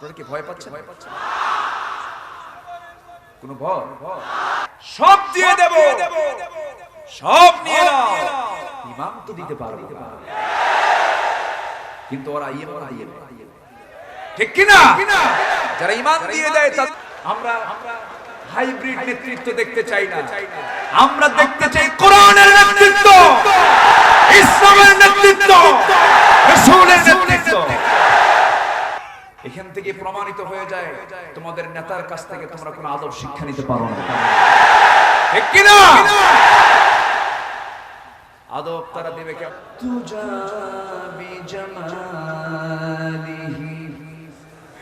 আপনারা কি ভয় পাচ্ছেন? কোন ভয়? সব দিয়ে দেব, সব নিয়ে নাও, ইমাম তো দিতে পারবো না, কিন্তু ওরা ইমান দিয়ে দেয়, ঠিক কি না? যারা ইমান দিয়ে দেয়, আমরা হাইব্রিড নেতৃত্ব দেখতে চাই না, আমরা দেখতে চাই কোরআনের নেতৃত্ব, ইসলামের নেতৃত্ব, রাসূলের নেতৃত্ব। এখান থেকে প্রমাণিত হয়ে যায় তোমাদের নেতার কাছ থেকে তোমরা কোনো আদব শিক্ষা নিতে পারো না, ঠিক কি না? আদব তারা দেবে কে? তুজা বিজামালিহি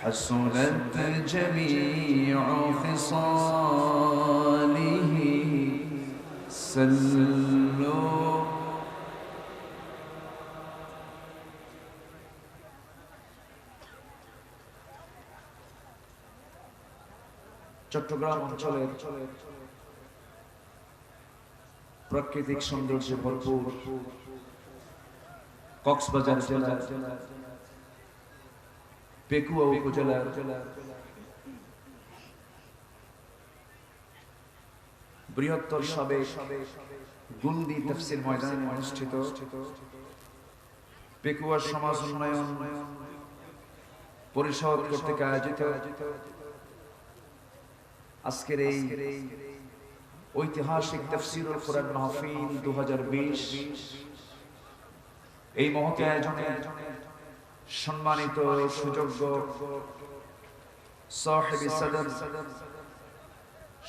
হাসনাত জামিউ ফিসালিহি সাল্লু। চট্টগ্রাম অঞ্চলের প্রাকৃতিক সৌন্দর্যে ভরপুর কক্সবাজার জেলার পেকুয়া উপজেলার বৃহত্তর সাবেক গুলদি তাফসীর ময়দানে অনুষ্ঠিত পেকুয়া সমাজ উন্নয়ন পরিষদ কর্তৃক আয়োজিত আজকের এই ঐতিহাসিক তাফসীরুল কোরআন মাহফিল 2020, এই মহৎ আয়োজনে সম্মানিত সুযোগ্য সাহেব সদর,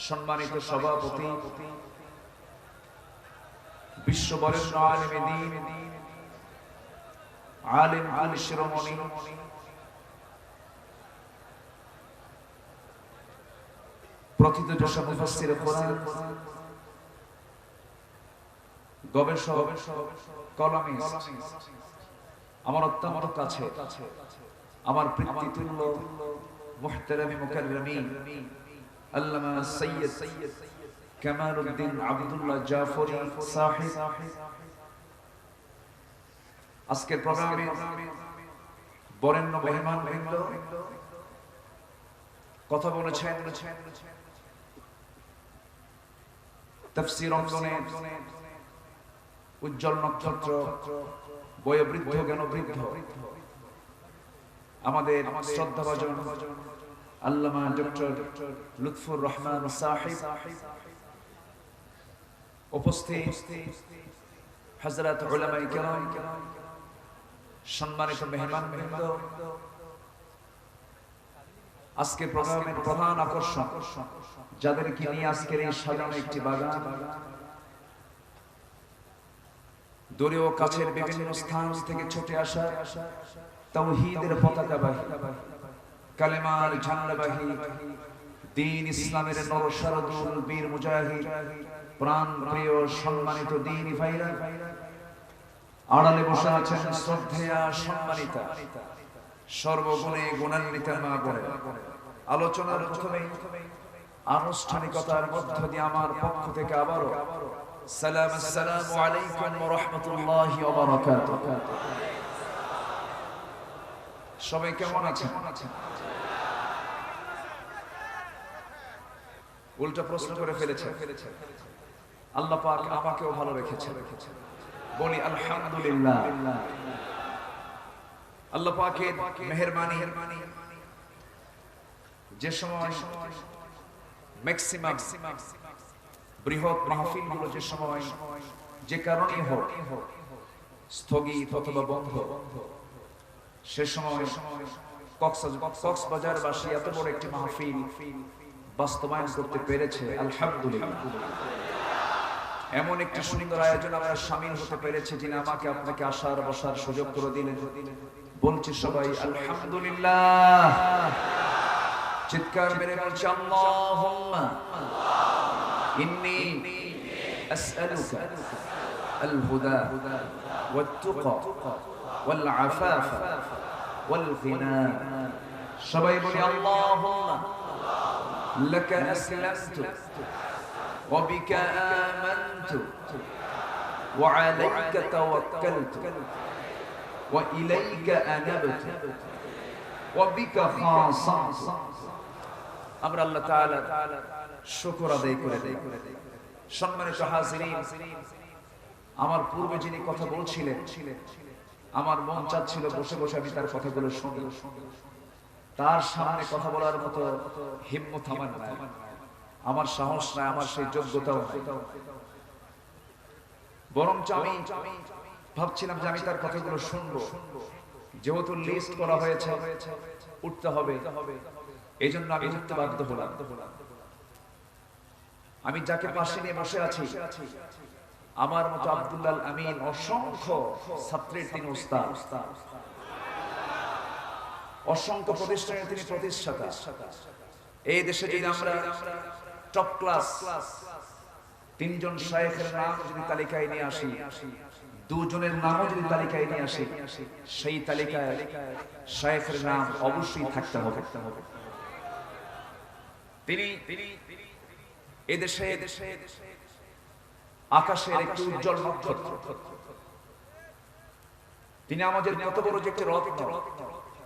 সম্মানিত সভাপতি, বিশ্ববরেণ্য আলেম দ্বীন, আলেম কুল শিরোমণি, প্রথিতযশা মুফাসসির কোরআন, গবেষক, কলামিস্ট, আমার অত্যন্ত কাছে, আমার পিতৃতুল্য মুহতারামি মুকাররমি আল্লামা সৈয়দ কামালউদ্দিন আব্দুল্লাহ জাফরি সাহেব আজকের প্রোগ্রামে বরেণ্য মেহমানবৃন্দ কথা বলেছেন। তাফসীর অঙ্গনে উজ্জ্বল নক্ষত্র, বয়োবৃদ্ধ জ্ঞানবৃদ্ধ আমাদের শ্রদ্ধাভাজন আল্লামা ডক্টর লুৎফুর রহমান সাহেব, উপস্থিত হযরত উলামায়ে কেরাম, সম্মানিত মেহমানবৃন্দ, আজকের প্রোগ্রামের প্রধান আকর্ষণ যাদেরকে নিয়ে আজকের এই সাজানো একটি বাগান, দূরে ও কাছের বিভিন্ন স্থান থেকে ছুটে আসা তাওহীদের পতাকাবাহী, কালেমার ঝান্ডাবাহী, দ্বীন ইসলামের নরসারদুল বীর মুজাহিদ, প্রাণ প্রিয় সম্মানিত দ্বীনি ভাইরা, আড়ালে বসে আছেন শ্রদ্ধেয়া সম্মানিতা সর্বগুণে গুণান্বিতা মা বোনেরা। আলোচনার প্রথমে আনুষ্ঠানিকতার মধ্য দিয়ে আমার পক্ষ থেকে আবারও আসসালামু আলাইকুম ওয়া রাহমাতুল্লাহি ওয়া বারাকাতুহু। সবাই কেমন আছেন? উল্টা প্রশ্ন করে ফেলেছে, আল্লাহ পাক আমাকেও ভালো রেখেছেন, বলি আলহামদুলিল্লাহ। আল্লাহ পাকের মেহেরবানি, যে সময় ম্যাক্সিমাম বৃহৎ মাহফিলগুলো যে সময় যে কারণে হোক স্থগিত অথবা বন্ধ, সে সময় কক্সবাজারবাসী এত বড় একটি মাহফিল বাস্তবায়ন করতে পেরেছে, আলহামদুলিল্লাহ। এমন একটি সুন্দর আয়োজন আমরা শামিল হতে পেরেছি, যিনি আমাকে আপনাকে আসার বসার সুযোগ করে দিলেন। বলছি সবাই আলহামদুলিল্লাহ, চিৎকার মেরে বলছি আল্লাহুম্মা ইন্নী আসআলুকা আল হুদা ওয়াত তুকা ওয়াল আফাফা ওয়াল গিনা। সবাই বলি আল্লাহুম্মা লাকা আসলামতু ওয়া বিকা আমানতু ওয়া আলাইকা তাওয়াক্কালতু ওয়া ইলাইকা আনাবতু ওয়া বিকা খাসাতু। আমরা আল্লাহ তাআলা শুকর আদায় করে দেই। সম্মানিত হাজিরিন, আমার পূর্বে যিনি কথা বলছিলেন, আমার মন চাচ্ছিল বসে বসে আমি তার কথাগুলো শুনি। তার সামনে কথা বলার মতো হিম্মত আমার নাই, আমার সাহস নাই, আমার সেই যোগ্যতাও নাই। বরঞ্চ আমি ভাবছিলাম যে আমি তার কথাগুলো শুনবো, যেহেতু লিস্ট করা হয়েছে উঠতে হবে, এই জন্য আমি উঠতে বাধ্য হলাম। আমি যাকে পাশে নিয়ে বসে আছি, আমার মতো আব্দুল্লাহ আমিন অসংখ্য ছাত্রের তিনি উস্তাদ, অসংখ্য প্রতিষ্ঠানের তিনি প্রতিষ্ঠাতা। এই দেশে যদি আমরা টপ ক্লাস তিনজন শায়েখের নাম যদি তালিকায় নিয়ে আসি, দুজনের নামও যদি তালিকায় নিয়ে আসি, সেই তালিকায় শায়েখের নাম অবশ্যই থাকতে হবে। তিনি এদেশে আকাশের একটি উজ্জ্বল নক্ষত্র। তিনি আমাদের কত বড় যে একটি রত্ন।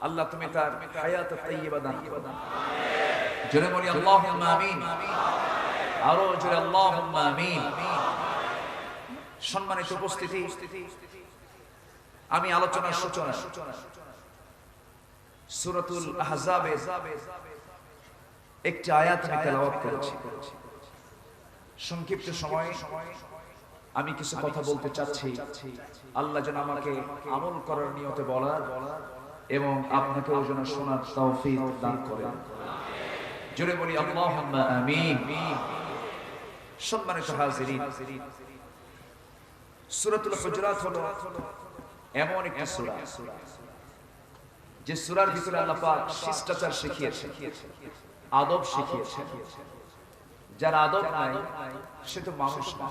আল্লাহ তুমি তার হায়াত তাইয়্যিবা দান করো। জোরে বলি আল্লাহুম্মা আমিন, আরো জোরে আল্লাহুম্মা আমিন। সম্মানিত উপস্থিতি, আমি আলোচনার সূচনা সূরাতুল আহজাবের একটি আয়াত আমি তেলাওয়াত করেছি। সংক্ষিপ্ত সময়ে আমি কিছু কথা বলতে চাচ্ছি। আল্লাহ যেন আমাকে আমল করার নিয়তে বলার এবং আপনাকেও যেন শোনার তৌফিক দান করেন। জোরে বলি আল্লাহুম্মা আমিন। সম্মানিত হাজিরিন, সূরাতুল হুজুরাত হলো এমন একটি সূরা যে সূরার ভিতরে আল্লাহ পাক শিষ্টাচার শিখিয়েছেন, আদব শিখিয়েছেন। যার আদব নাই সে তো মানুষ না।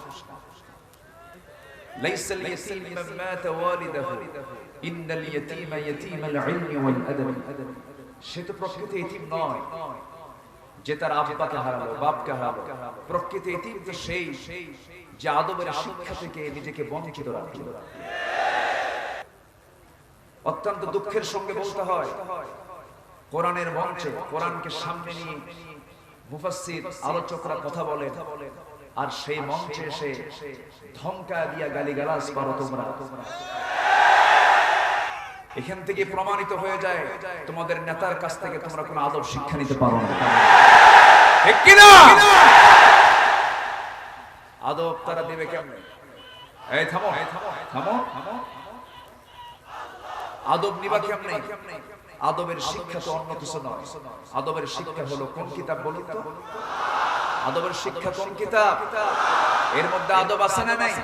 লাইসাল ইয়াতীম মান মাতা ওয়ালিদাহু ইন্নাল ইয়াতীমা ইয়াতীমাল ইলমি ওয়াল আদব। সে তো প্রকৃত এতিম নয় যে তার আব্বাকে হারালো, বাপকে হারালো। প্রকৃত এতিম তো সেই যে আদবের শিক্ষা থেকে নিজেকে বঞ্চিত রাখে। অত্যন্ত দুঃখের সঙ্গে বলতে হয়, কোরআনের মঞ্চে কোরআনকে সামনে নিয়ে মুফাসসির আলোচকরা কথা বলেন, আর সেই মঞ্চে এসে ধমকা দিয়া গালিগালাজ করো তোমরা। এখান থেকে প্রমাণিত হয়ে যায় তোমাদের নেতার কাছ থেকে তোমরা কোনো আদব শিক্ষা নিতে পারো না, ঠিক কি না? আদব তারা দেবে কেমনে? এই থামো থামো থামো। আদব নিবা কেমনে? আদবের শিক্ষা তো অন্য কিছু নয়। আদবের শিক্ষা হলো কোন কিতাব বলুন তো? আদবের শিক্ষা কোন কিতাব? এর মধ্যে আদব আছে না নাই?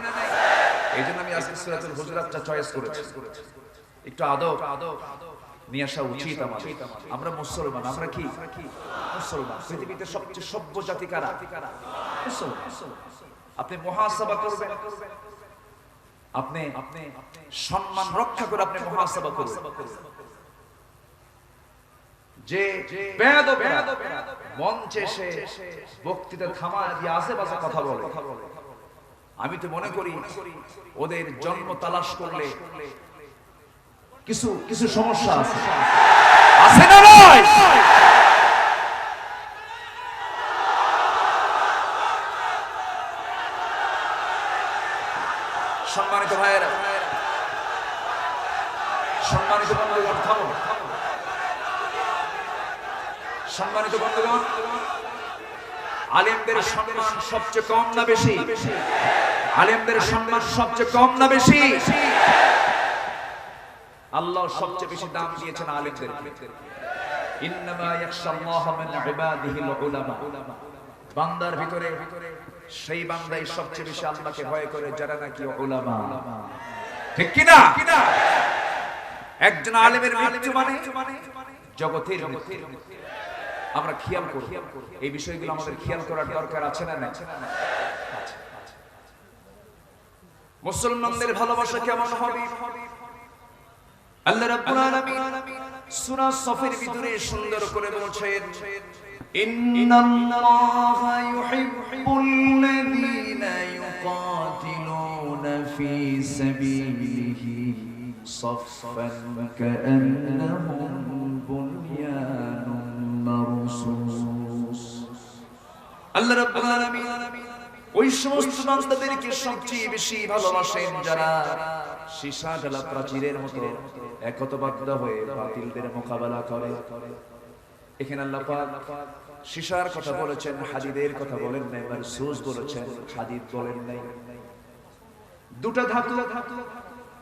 এইজন্য আমি আজকে সূরাতুল হুজুরাতটা চয়েস করেছি। একটু আদব নিয়ে আসা উচিত আমাদের। আমরা মুসলমান, আমরা কি মুসলমান। পৃথিবীতে সবচেয়ে সভ্য জাতি কারা? মুসলমান। আপনি মুহাসাবা করবেন, আপনি সম্মান রক্ষা করে আপনি মুহাসাবা করবেন। যে মঞ্চে এসে বক্তৃতা থামায় দিয়ে আশেপাশে কথা বলে, আমি তো মনে করি ওদের জন্ম তালাশ করলে কিছু কিছু সমস্যা আছে, আছে না নয়? সম্মানিত ভাইয়েরা, সম্মানিত বন্ধুগণ, থামো। সম্মানিত বন্ধুগণ, আলেমদের সম্মান সবচেয়ে কম না বেশি? আলেমদের সম্মান সবচেয়ে কম না বেশি? আল্লাহ সবচেয়ে বেশি দাম দিয়েছেন আলেমদেরকে। ইন্নামা ইয়াখশাল্লাহা মিন ইবাদিহিল উলামা। বান্দার ভিতরে সেই বান্দাই সবচেয়ে বেশি আল্লাহকে ভয় করে যারা নাকি উলামা, ঠিক কি না? একজন আলেমের মৃত্যু মানে জগতের মৃত্যু। আমরা খেয়াল করব এই বিষয়গুলো, আমাদের খেয়াল করার দরকার আছে না? মুসলমানদের ভালোবাসা কেমন হবে? আল্লাহ রাব্বুল আলামিন সূরা সফের ভিতরে সুন্দর করে বলছেন, ইন্নাল্লাহা ইউহিব্বুল্লাযীনা ইউকাতিলুনা ফী সাবিলিহি সাফফান কাআন্নাহুম বুনয়ানুম মারসুস। আল্লাহ রাব্বুল আলামিন ওই সমস্ত বান্দাদেরকে সবচেয়ে বেশি ভালোবাসেন যারা সীসা ঢালা প্রাচীরের মতো একতাবদ্ধ হয়ে বাতিলদের মোকাবেলা করে। এখানে আল্লাহ পাক সীসার কথা বলেছেন, হাদিদের কথা বলেন নাই, মারসুস বলেছেন, হাদিদ বলেন নাই। দুটো ধাতু,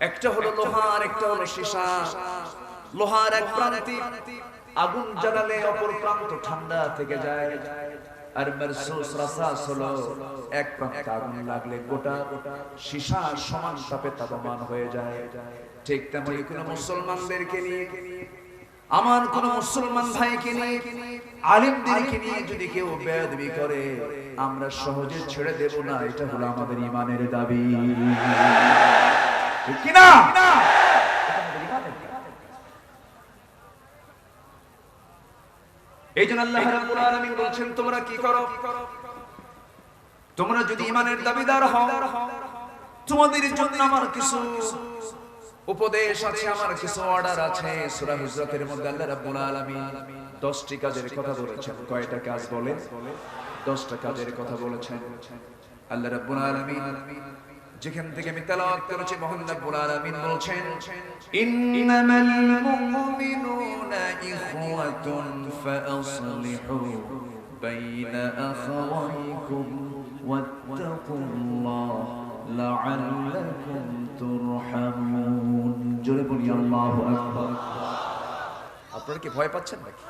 একটা হলো লোহা আর একটা হলো সীসা। লোহার এক প্রান্তে আগুন জ্বালালে অপর প্রান্ত ঠান্ডা থেকে যায়, আর মারসুস রাসাস হলো এক প্রান্তে আগুন লাগলে গোটা সীসা সমান তাপে তাপমান হয়ে যায়। ঠিক তেমনি কোন মুসলমানদেরকে নিয়ে, আমার কোন মুসলমান ভাইকে নিয়ে, আলেমদেরকে নিয়ে যদি কেউ বেয়াদবি করে আমরা সহজে ছেড়ে দেব না, এটা হলো আমাদের ঈমানের দাবি, ঠিক কি না? এইজন্য আল্লাহ রাব্বুল আলামিন বলেন তোমরা কি করো, তোমরা যদি ঈমানের দাবিদার হও তোমাদের জন্য আমার কিছু উপদেশ আছে, আমার কিছু অর্ডার আছে। সূরা হুজরাতের মধ্যে আল্লাহ রাব্বুল আলামিন 10টি কাজের কথা বলেছেন। কয়টা কাজ বলে? 10টা কাজের কথা বলেছেন আল্লাহ রাব্বুল আলামিন। যেখান থেকে আমি তেলাওয়াত করেছি মহান রাব্বুল আলামিন বলেন ইন্নামাল মুমিনুনা ইখওয়াতুন ফাআসলিহু বাইনা আখাওয়াইকুম ওয়াত্তাকুল্লাহ লাআল্লাকুম তুরহামুন। জোরে বলি আল্লাহু আকবার। আপনারা কি ভয় পাচ্ছেন নাকি?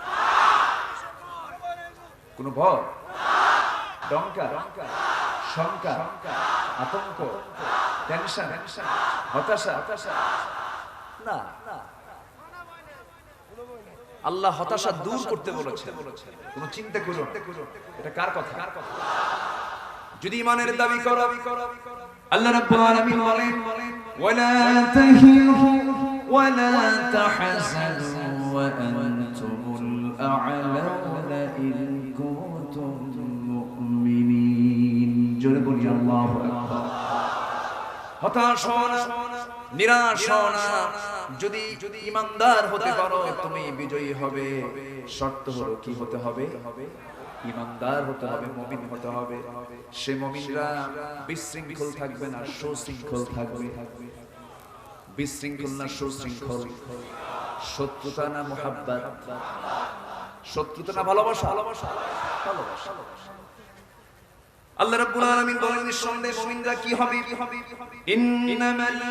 কোন ভয়, ডঙ্কা, শঙ্কা, আতঙ্ক, টেনশন, হতাশা? না, আল্লাহ হতাশা দূর করতে বলেছেন। কোন চিন্তা করো, এটা কার কথা? যদি ঈমানের দাবি করো, আল্লাহ রাব্বুল আলামিন বলেন ওয়ালা তাহিনু ওয়ালা তাহজানু ওয়া আনতুমুল আ'লাউনা ইন কুনতুম মুমিনিন। জোরে বলি আল্লাহু আকবার। হতাশ হও না, নিরাশ হও না, যদি ঈমানদার হতে পারো তুমি বিজয়ী হবে। শর্ত হলো কি হতে হবে? ঈমানদার হতে হবে, মুমিন হতে হবে। সে মুমিনরা বিশৃঙ্খল থাকবে না, সুশৃঙ্খল থাকবে। বিশৃঙ্খল না সুশৃঙ্খল, শত্রুতা না মুহাব্বত, শত্রুতা না ভালোবাসা? ভালোবাসা। আল্লাহ রাব্বুল আলামিন বলেন নিঃসন্দেহে মুমিনরা কি হবে? ইন্নামাল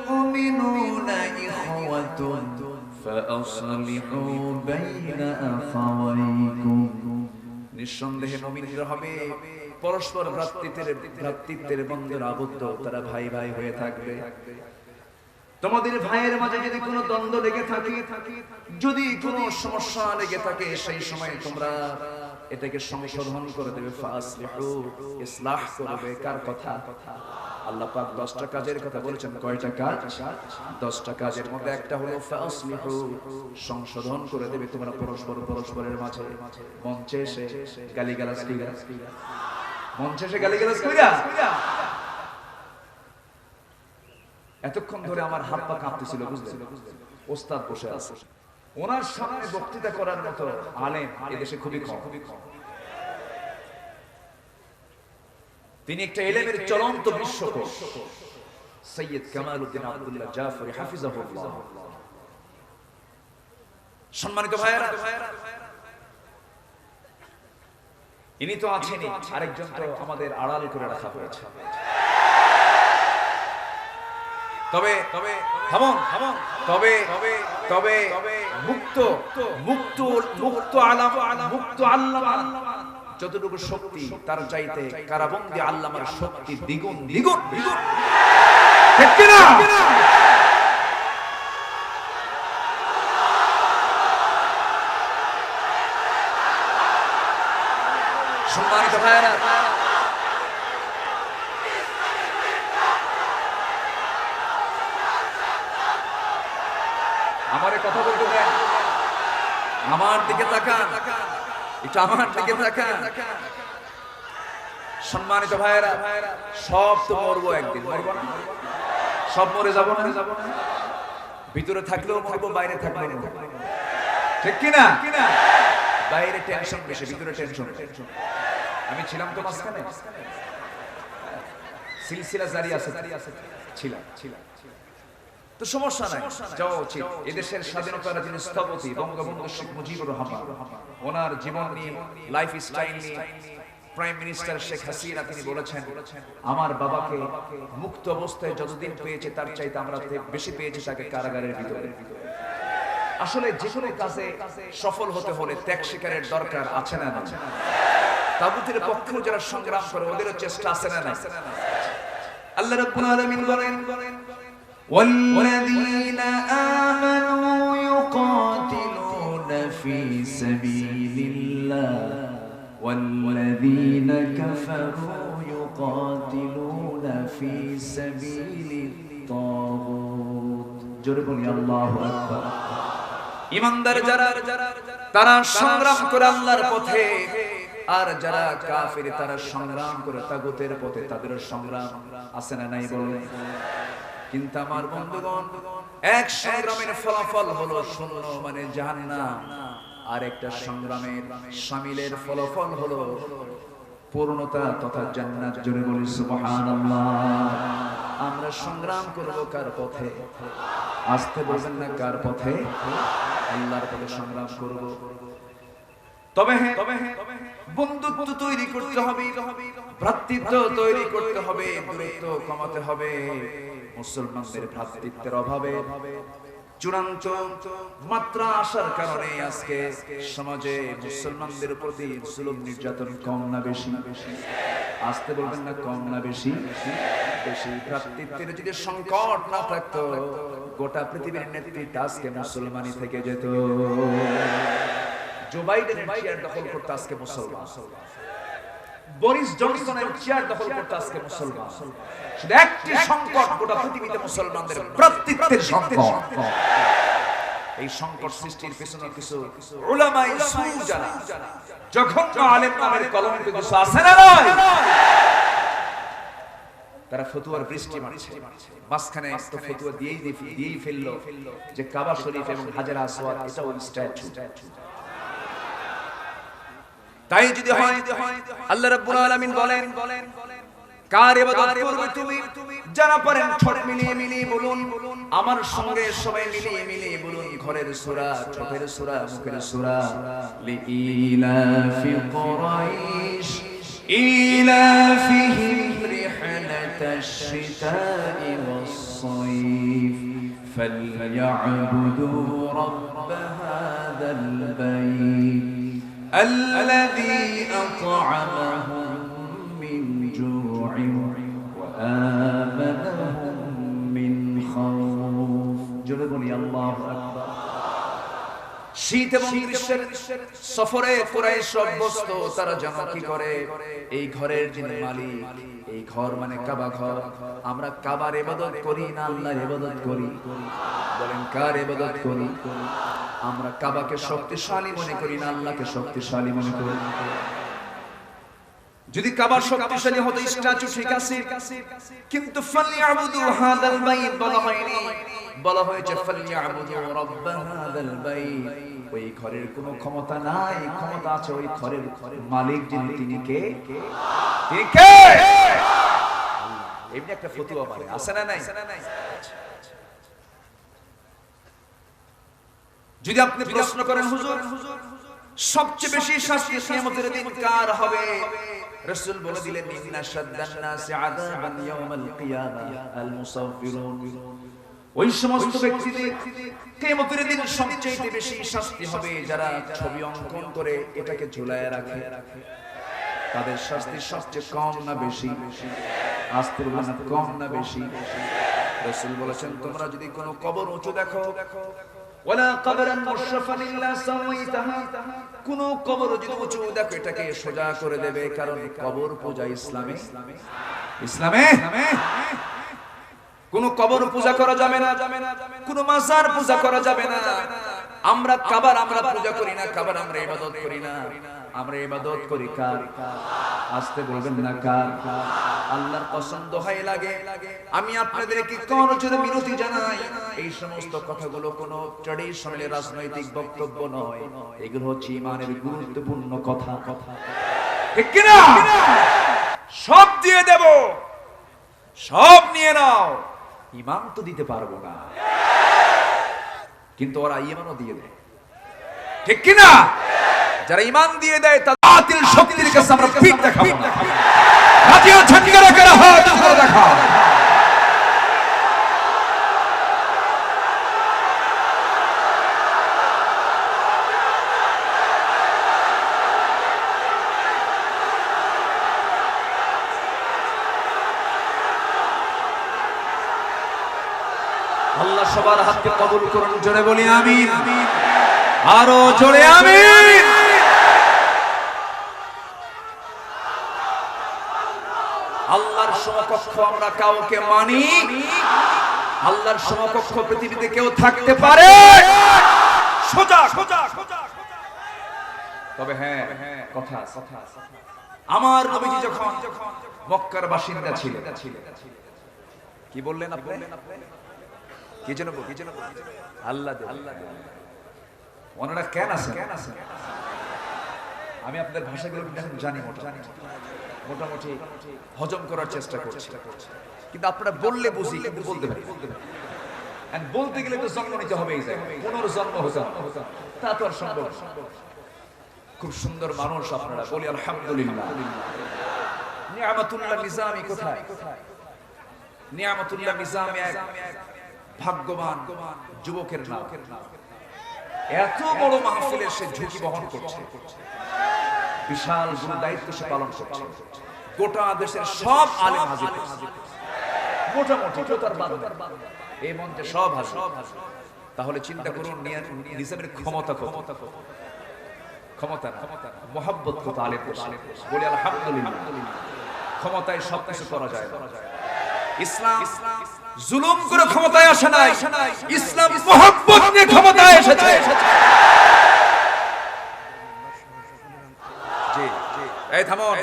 মুমিনুনা ইখওয়াতুন ফাআসলিহু বাইনা আখাওয়াইকুম। নিঃসন্দেহে মুমিনরা হবে পরস্পর ভ্রাতৃত্বের বন্ধনে আবদ্ধ, তারা ভাই ভাই হয়ে থাকবে। তোমাদের ভাইয়ের মাঝে যদি কোনো দ্বন্দ্ব লেগে থাকে, যদি কোনো সমস্যা লেগে থাকে, সেই সময় তোমরা এটাকে সংশোধন করে দেবে। ফাসলিহু, ইসলাহ করবে। কার কথা? আল্লাহ পাক 10টা কাজের কথা বলেছেন। কয়টা কাজ? 10টা কাজের মধ্যে একটা হলো ফাসলিহু, সংশোধন করে দেবে তোমরা পরস্পরের মাঝে। মঞ্চে এসে গালিগালাজ কইরা, মঞ্চে এসে গালিগালাজ কইরা এতক্ষণ ধরে আমার হাত পা কাঁপতেছিল, বুঝলেন? ওস্তাদ বসে আছে, ওনার সামনে বক্তৃতা করার মতো আলেম এদেশে খুবই কম। তিনি একটা ইলমের চলন্ত বিশ্বকোষ, সৈয়দ কামালউদ্দিন আব্দুল্লাহ জাফরি হাফিজাহুল্লাহ। সম্মানিত ভাইয়েরা, ইনি তো আছেনই, আরেকজন তো আমাদের আড়াল করে রাখা হয়েছে। তবে মুক্ত আল্লামা যতটুকু শক্তি, তার চাইতে কারাবন্দী আল্লামার শক্তি দ্বিগুণ। ঠিক কি না? সম্মানিত ভাইয়েরা, আমারে কথা বলতে দেন, আমার দিকে তাকান, এটা আমার দিকে তাকান। সম্মানিত ভাইয়েরা, সব তো মরবো একদিন, মরবো না? সব মরে যাবো না? ভিতরে থাকলেও মরবো, বাইরে থাকলেও মরবো। ঠিক কিনা? বাইরে টেনশন বেশি, ভিতরে টেনশন। আমি ছিলাম তো মাঝখানে, সিলসিলা জারি আছে, ছিলাম। তো সমস্যা নাই, যাওয়া উচিত। এদেশের স্বাধীনতার যিনি স্থপতি বঙ্গবন্ধু শেখ মুজিবুর রহমান, ওনার জীবন নিয়ে, লাইফ স্টাইল নিয়ে প্রাইম মিনিস্টার শেখ হাসিনা তিনি বলেছেন, আমার বাবাকে মুক্ত অবস্থায় যতদিন পেয়েছে তার চাইতে আমরা বেশি পেয়েছি তাকে কারাগারের ভিতরে। আসলে যে কোনো কাজে সফল হতে হলে ত্যাগ স্বীকারের দরকার আছে না? তাগুতের পক্ষেও যারা সংগ্রাম করে ওদেরও চেষ্টা আছে না? আল্লাহ রাব্বুল আলামিন বলেন, والذين آمنوا يقاتلون في سبيل الله والذين كفروا يقاتلون في سبيل الطاغوت জোরে বলি আল্লাহু আকবার। ঈমানদার যারা তারা সংগ্রাম করে আল্লাহর পথে, আর যারা কাফির তারা সংগ্রাম করে তাগুতের পথে, তাদের সংগ্রাম আছে না নাই বলেন? কিন্তু আমার বন্ধুগণ, এক সংগ্রামের ফলাফল হলো শূন্য মানে জাহান্নাম, আর একটা সংগ্রামের শামিলের ফলাফল হলো পূর্ণতা তথা জান্নাত। জোরে বলি সুবহানাল্লাহ। আমরা সংগ্রাম করব কার পথে? আসতে বলবেন না, কার পথে? আল্লাহর পথে সংগ্রাম করব। তবে হ্যাঁ, বন্ধুত্ব তৈরি করতে হবে, ভ্রাতৃত্ব তৈরি করতে হবে, দূরত্ব কমাতে হবে। মুসলমানদের ভ্রাতৃত্বের অভাবে চূড়ান্ত মাত্রা আসার কারণে আজকে সমাজে মুসলমানদের প্রতি জুলুম নির্যাতন কম না বেশি? আসতে বলবেন না, কম না বেশি? বেশি। ভ্রাতৃত্বের যদি সংকট না থাকতো গোটা পৃথিবীর নেতৃত্ব আজকে মুসলমানই থেকে যেত। জো বাইডেনের চেয়ার দখল করতে আজকে মুসলমান, বরিস জনসনের চেয়ার দখল করতে আজকে মুসলমান। শুধু একটি সংকট গোটা পৃথিবীতে মুসলমানদের ভ্রাতৃত্বের সংকট। এই সংকট সৃষ্টির পিছনে কিছু উলামায়ে সু যারা জঘন্য আলেম নামের কলঙ্কিত কিছু আছে না নয়, তারা ফতোয়ার বৃষ্টি মারছে। মাঝখানে একটা ফতোয়া দিয়েই ফেললো যে কাবা শরীফ এবং হাজার আসওয়াদ এটাও স্ট্যাচু। তাই যদি হয়, আল্লাহ রাব্বুল আলামিন বলেন, কার ইবাদত করবে তুমি? যারা পারেন ঠোঁট মিলিয়ে বলুন, আমার সঙ্গে সবাই মিলিয়ে বলুন ঘরের সূরা, ঠোঁটের সূরা, মুখের সূরা। লিইলাফি কুরাইশ ইলাফিহিম রিহলাতাশ শিতা'i ওয়াস-সাইফ ফালইয়াবুদু রাব্ব হাযাল বাইত الذي أطعمهم من جوع وآمنهم من خوف جل الله أكبر শীত এবং গ্রীষ্মের সফরে কুরাইশ অভ্যস্ত, তারা জানো কি করে? এই ঘরের যিনি মালিক, এই ঘর মানে কাবা ঘর, আমরা কাবার ইবাদত করি না আল্লাহর ইবাদত করি? বলেন, কার ইবাদত করি? আমরা কাবাকে শক্তিশালী মনে করি না আল্লাহকে শক্তিশালী মনে করি? যদি কাবা শক্তিশালী হতো স্ট্যাচু ঠিক আছে, কিন্তু ফালইয়াবুদু হাযাল বাইত বলা হয়নি, বলা হয়েছে ফালইয়াবুদু রাব্ব হাযাল বাইত। ওই ঘরের কোনো ক্ষমতা নাই, ক্ষমতা আছে ওই ঘরের মালিক যিনি, তিনি কে? তিনি কে? আল্লাহ। এমনি একটা ফতোয়া পারে আছে না নাই? যদি আপনি প্রশ্ন করেন, হুজুর সবচেয়ে বেশি শাস্তি কিয়ামতের দিন কার হবে? রাসূল বলে দিলেন, ইন্না শাদ্দান নাসি আযাবান ইয়াউমাল কিয়ামাহ আল মুসাফফিরুন। ওই সমস্ত ব্যক্তিদের কিয়ামতের দিন সবচেয়ে বেশি শাস্তি হবে যারা ছবি অঙ্কন করে এটাকে ঝুলায় রাখে। তাদের শাস্তি সবচেয়ে কম না বেশি? আসতে বলবেন না, কম না বেশি? রাসূল বলেছেন, তোমরা যদি কোনো কবর উঁচু দেখো, ওয়ালা কবরান মুশরাফান ইল্লা সাওয়াইতাহা, কোন কবর যদি উঁচু দেখো এটাকে সোজা করে দেবে, কারণ কবর পূজা ইসলামে কোন কবর পূজা করা যাবে না, কোন মাজার পূজা করা যাবে না। আমরা কাবার আমরা পূজা করি না, কাবার আমরা ইবাদত করি না, আমরা ইবাদত করি কার? আসতে বলবেন না কার? আল্লাহর কসম দোহাই লাগে, আমি আপনাদেরকে কোন জোরে মিনতি জানাই, এই সমস্ত কথাগুলো কোনো ট্র্যাডিশনাল রাজনৈতিক বক্তব্য নয়, এগুলো হচ্ছে ঈমানের গুরুত্বপূর্ণ কথা। ঠিক কি না? সব দিয়ে দেব, সব নিয়ে নাও, ঈমান তো দিতে পারবো না, কিন্তু ওরা ঈমানও দিয়ে দেয়। ঠিক কি না? যারা ঈমান দিয়ে দেয় তাদের বাতিল শক্তির কাছে আমরা পিঠ দেখাবো না। জাতীয় ঝান্ডা রাখার হাত উপরে দেখাও। আল্লাহ সবার হাতকে কবুল করুন, জোরে বলি আমিন, আরো জোরে আমিন। আল্লাহর সমকক্ষ আমরা কাউকে মানি? আল্লাহর সমকক্ষ পৃথিবীতে কেউ থাকতে পারে? সোজা সোজা সোজা। তবে হ্যাঁ, কথা আমার নবীজি যখন মক্কার বাসিন্দা ছিলেন, কি বললেন আপনি? কি যেন আল্লাহ ওনারা কেন আছেন? আমি আপনাদের ভাষাগুলো জানি, মোটামুটি হজম করার চেষ্টা করছি, কিন্তু আপনারা বললে বুঝি, কিন্তু বলতে পারি। বলতে গেলে তো জন্ম নিতে হবে, পুনর্জন্ম হতে হবে, তা তো আর সম্ভব। খুব সুন্দর মানুষ আপনারা, বলি আলহামদুলিল্লাহ। নিয়ামতুল্লাহ নিজামী কোথায়? নিয়ামতুল্লাহ নিজামী এক ভাগ্যবান যুবকের নাম। এত বড় মাহফিলের সে ঝুঁকি বহন করছে, বিশাল গুরু দায়িত্ব সে পালন করছে। গোটা দেশের সব আলেম হাজির, মোটামুটি এই মঞ্চে সব হাজির। তাহলে চিন্তা করুন নিজামের ক্ষমতা মোহাব্বত কত আলেম। বলি আলহামদুলিল্লাহ। ক্ষমতায় সবকিছু করা যায়। ইসলাম জুলুম করে ক্ষমতায় আসে নাই, ইসলাম মোহাব্বত নিয়ে ক্ষমতায় এসেছে। জি জি, এই থামুন।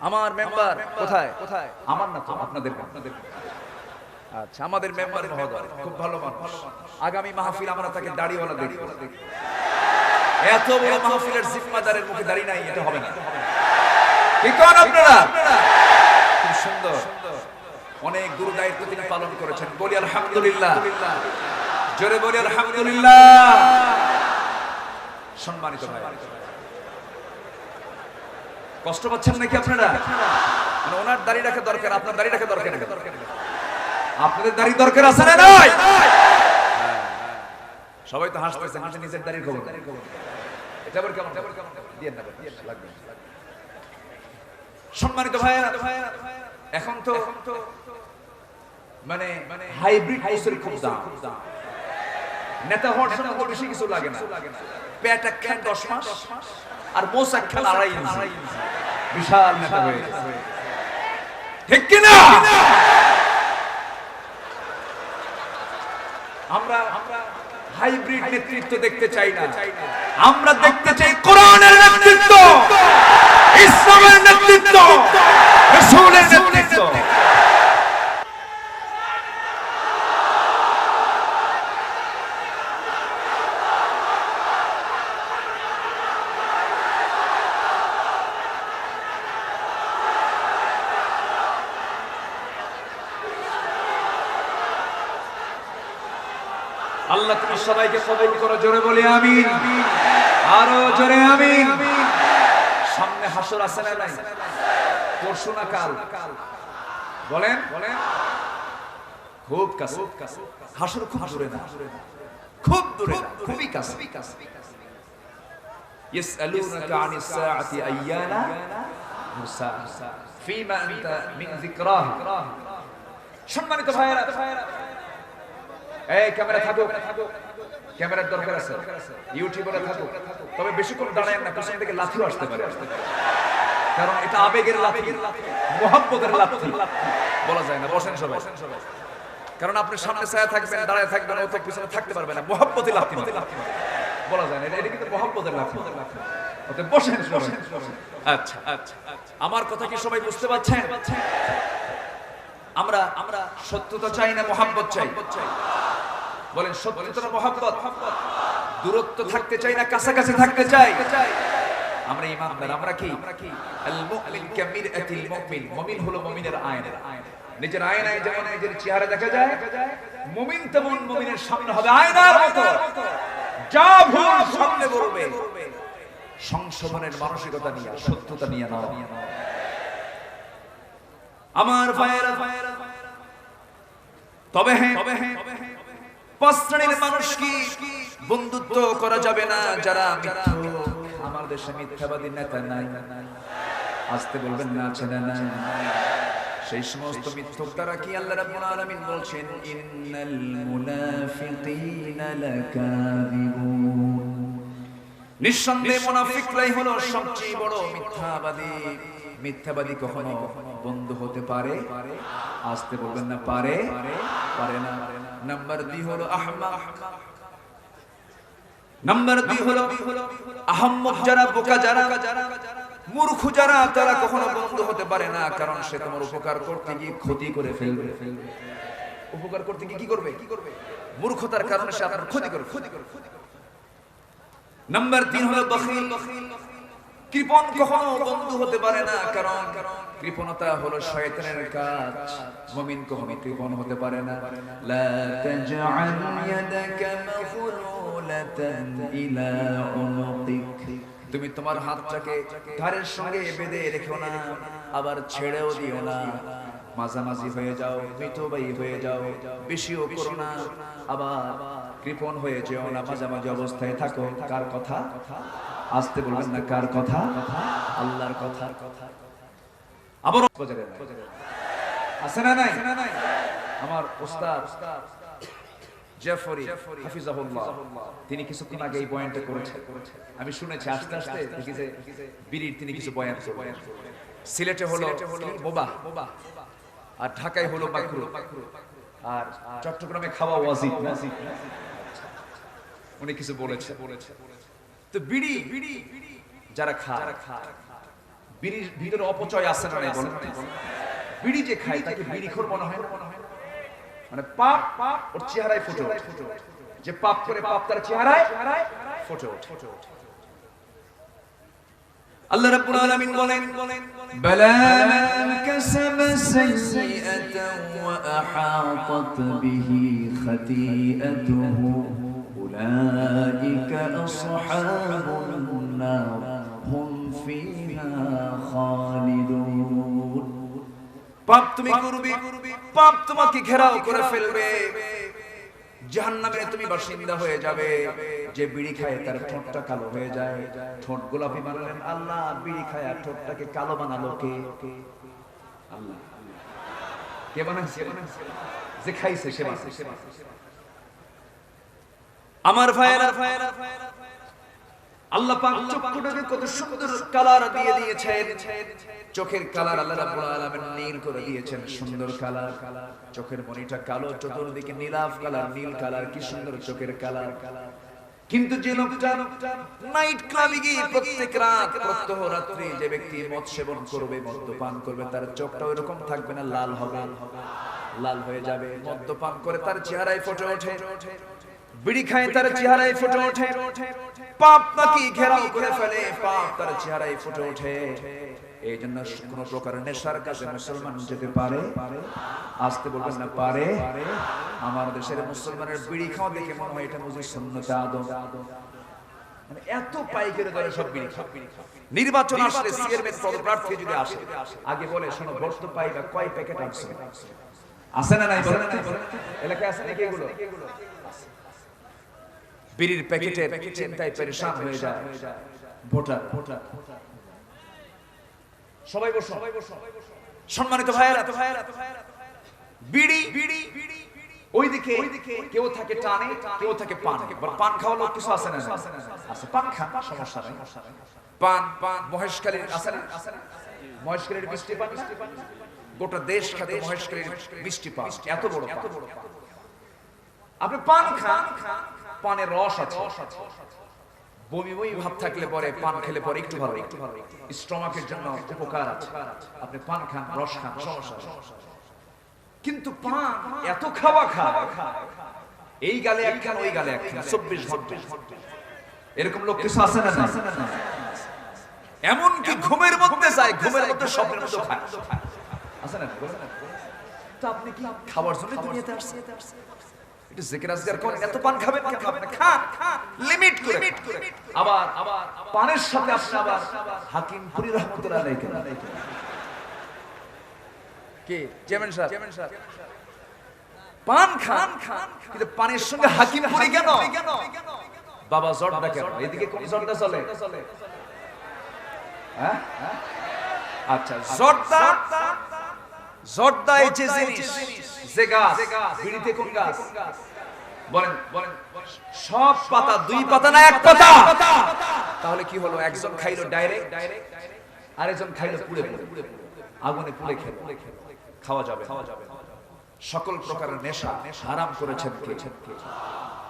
আমার মেম্বার কোথায়? আমার না তো, আপনাদের। আচ্ছা, আমাদের মেম্বার মহোদয় খুব ভালো মানুষ। আগামী মাহফিল আমরা তাকে দাড়িওয়ালা দেখব। এত বড় মাহফিলের জিম্মাদারের মুখে দাড়ি নাই, এটা হবে না। কি কোন আপনারা? খুব সুন্দর, অনেক গুরু দায়িত্ব তিনি পালন করেছেন। বলি আলহামদুলিল্লাহ, জোরে বলি আলহামদুলিল্লাহ। সম্মানিত ভাই, কষ্ট পাচ্ছেন নাকি আপনারা? মানে ওনার দাড়ি রাখা দরকার, আপনার দাড়ি রাখা দরকার। আপনাদের দাড়ি দরকার আছে না নাই? সবাই তো হাসতেছেন, নিজের দাড়ির খবর। এটা আবার কেমন? দিয়েন না, লাগবে। সম্মানিত ভাইরা, এখন তো মানে হাইব্রিড পোস্টের খুব দাম। নেতা হওয়ার জন্য বেশি কিছু লাগে না। পেট একখান 10 মাস আর মোষ একখান 2.5 ইঞ্চি, বিশাল নেতা হয়ে গেছে। ঠিক কি না? আমরা হাইব্রিড নেতৃত্ব দেখতে চাই না, আমরা দেখতে চাই কোরআনের নেতৃত্ব, ইসলামের নেতৃত্ব, রাসূলের নেতৃত্ব। আল্লাহ তুমি সবাইকে কবুল করো, জোরে বলি আমিন, আরো জোরে আমিন। সামনে হাসর আছে না নাই? পরশু না কাল? বলেন। খুব কাছে। হাসর খুব দূরে না, খুব দূরে না, খুবই কাছে। ইয়াসআলুনাকা আনিস সাআতি আইয়ানা মুরসাহা ফীমা আনতা মিন যিকরাহা। সম্মানিত ভাইরা, এই ক্যামেরা থাকো, ক্যামেরার দরকার আছে, ইউটিউবারে থাকো, তবে বেশিক্ষণ দাঁড়ায় না, পেছন থেকে লাথিও আসতে পারে, কারণ এটা আবেগের লাথি, মোহাব্বতের লাথি বলা যায় না। বসেন সবাই, কারণ আপনি সামনে ছায়া থাকবেন, দাঁড়ায় থাকবেন, ও তো পিছনে থাকতে পারবে না। মোহাব্বতের লাথি বলা যায় না, এটা কিন্তু মোহাব্বতের লাথি। ওতে বসেন বসেন। আচ্ছা আচ্ছা, আমার কথা কি সবাই বুঝতে পারছেন? আমরা আমরা সত্যতা চাই না মহব্বত চাই? বলেন সত্যতা না মহব্বত? দূরত্ব থাকতে চাই না কাছাকাছি থাকতে চাই? আমরা ঈমানদার, আমরা কি আল মুমিন কামিরাতিল মুমিন, মুমিন হলো মুমিনের আয়না। নিজের আয়নায় যেমন নিজের চেহারা দেখা যায়, মুমিন তেমন মুমিনের সামনে হবে আয়নার মতো। যা ভুল সামনে বলবে সংশোধনের মানসিকতা নিয়ে, সত্যতা নিয়ে নাও। আমার ভাইয়েরা, তবে হ্যাঁ, পাঁচ শ্রেণীর মানুষ কি বন্ধুত্ব করা যাবে না যারা মিথ্যুক। আমার দেশে মিথ্যাবাদী নেতা নাই, আসতে বলবেন না, আছে না নাই? সেই সমস্ত মিথ্যুক তারা কি আল্লাহ রাব্বুল আলামিন বলছেন ইন্নাল মুনাফিকিনা লাকাযিবুন, নিঃসন্দেহে মুনাফিকরাই হলো সবচেয়ে বড় মিথ্যাবাদী। মিথ্যাবাদী কখনো বন্ধু হতে পারে? আসতে বলবেন না, পারে? পারে না। নাম্বার 2 হলো আহমাক, নাম্বার 2 হলো আহম্মক, যারা বোকা, যারা মূর্খ, যারা তারা কখনো বন্ধু হতে পারে না। কারণ সে তোমার উপকার করতে গিয়ে ক্ষতি করে ফেলবে। উপকার করতে গিয়ে কি করবে? মূর্খতার কারণে সে আপনার ক্ষতি করে। নাম্বার 3 হলো বখিল, কৃপণ কখনো বন্ধু হতে পারে না। কারণ কৃপণতা হলো শয়তানের কাজ। মুমিন কখনো কৃপণ হতে পারে না। লা তাজআল ইয়াদাকা মাগলুলাতান ইলা উনুকিক, তুমি তোমার হাতটাকে ঘাড়ের সঙ্গে বেঁধে রেখো না, আবার ছেড়েও দিও না। মাঝামাঝি হয়ে যাও, মিতবাই হয়ে যাও, বেশিও করো না, আবার কৃপণ হয়ে যেও না, মাঝামাঝি অবস্থায় থাকো। কার কথা? আসতে বলবেন না, কার কথা? আল্লাহর কথা। আবার আছে না নাই? আমার ওস্তাদ জাফরি হাফিজাহুল্লাহ, তিনি কিছুক্ষণ আগে এই বয়ানটা করেছেন। আমি শুনেছি, আস্তে আস্তে দেখি যে বিড়ির তিনি কিছু বয়ান করেন। সিলেটে হলো মুবাহ, আর ঢাকায় হলো মাকরুহ, আর চট্টগ্রামে খাওয়া ওয়াজিব। উনি কিছু বলেছে। তো বিড়ি যারা খায়, বিড়ির ভিতরে অপচয় আছে না নাই বলেন? বিড়ি যে খায় তাকে বিড়িখোর মনে হয় না? মানে পাপ ওর চেহারায় ফুটে ওঠে, যে পাপ করে পাপ তার চেহারায় ফুটে ওঠে। আল্লাহ রাব্বুল আলামিন বলেন বালা মান কাসাবা সাইয়্যাতান ওয়া আহাতাত বিহি খাতিআতুহু উলাইকা আসহাবুন নার হুম ফিহা খালিদুন। পাপ তুমি করবে, পাপ তোমাকে ঘেরাও করে ফেলবে, জাহান্নামে তুমি বাসিন্দা হয়ে যাবে। যে বিড়ি খায় তার ঠোঁটটা কালো হয়ে যায়। ঠোঁট গোলাপি বানালেন আল্লাহ, বিড়ি খায় আর ঠোঁটটাকে কালো বানালো কে? আল্লাহ। কে বানাইছে? যে খাইছে সে বানাইছে। আমার ভাইয়েরা, আল্লাহ পাক চক্ষুটাকে কত সুন্দর কালার দিয়ে দিয়েছেন। চোখের কালার আল্লাহ রাব্বুল আলামিন নীল করে দিয়েছেন, সুন্দর কালার। চোখের মণিটা কালো, চতুর্দিকে নীলাভ কালার, নীল কালার, কি সুন্দর চোখের কালার। কিন্তু যে লোকটা নাইট ক্লাবে গিয়ে প্রত্যেক রাত প্রত্যহ রাত্রি যে ব্যক্তি মদ সেবন করবে, মদ্যপান করবে, তার চোখটা ওইরকম থাকবে না, লাল হবে, লাল হয়ে যাবে। মদ্যপান করে তার চেহারায় ফুটে ওঠে, বিড়ি খায় তার চেহারায় ফুটে ওঠে, পাপ নাকি ঘেরাও করে ফেলে, পাপ তার চেহারায় ফুটে ওঠে। এই জন্য কোন প্রকার নেশার কাছে মুসলমান যেতে পারে? আসতে বলবেন না, পারে? আমার দেশের মুসলমানের বিড়ি খাওয়া দেখে মনে হয় এটা বুঝি সুন্নতে আদম। মানে এত পাইকারি দরে সব বিড়ি খায়। নির্বাচন আসলে চেয়ারম্যান পদপ্রার্থী যদি আসে, আগে বলে শোনো ভোট তো পাইবা, কয় প্যাকেট আছে? আছে না নাই? বলেন না, এলাকায় আছে নাকি এগুলো? বিড়ির প্যাকেটের চিন্তায় পেরেশান হয়ে যায় ভোটার। সবাই বসো, সম্মানিত ভাইয়েরা। বিড়ি ওইদিকে কেউ থাকে টানে, কেউ থাকে পান। পান খাওয়া লোক কিছু আছে না? আছে, পান খান, সমস্যা নাই। পান মহেশখালীর আছে না? মহেশখালীর মিষ্টি পান, গোটা দেশ খ্যাত মহেশখালীর মিষ্টি পান, এত বড় পান। আপনি পান খান, পানের রস আছে, বমি বমি ভাব থাকলে পরে পান খেলে পরে একটু ভালো, স্টমাকের জন্য উপকার আছে। আপনি পান খান, রস খান, সমস্যা নেই। কিন্তু পান এত খাওয়া খায়, এই গালে এক খান, ওই গালে এক খান, 24 ঘন্টা। এরকম লোক কিছু আছে না? এমন কি ঘুমের মধ্যে যায়, ঘুমের মধ্যে স্বপ্নের মধ্যে খায়, আছে না? তো আপনি কি খাওয়ার জন্য দুনিয়াতে আসছেন? একটু জিকির আজকার করেন, এত পান খাবেন না, খান লিমিট করে। আবার পানের সাথে আপনি আবার হাকিমপুরি রহমাতুল্লাহ আলাইহি কে চেয়ারম্যান সাহেব পান খান, কিন্তু পানের সঙ্গে হাকিমপুরি কেন? বাবা জর্দা কেন? এদিকে কোন জর্দা চলে? হ্যাঁ, আচ্ছা, জর্দা এই যে জিনিস, যে গাছ, বিড়িতে কোন গাছ বলেন? সব পাতা, দুই পাতা না এক পাতা? তাহলে কি হলো? একজন খাইলো ডাইরেক্ট, আরেকজন খাইলো পুড়ে পুড়ে, আগুনে পুড়ে খেলো। খাওয়া যাবে। সকল প্রকারের নেশা হারাম করেছেন কে?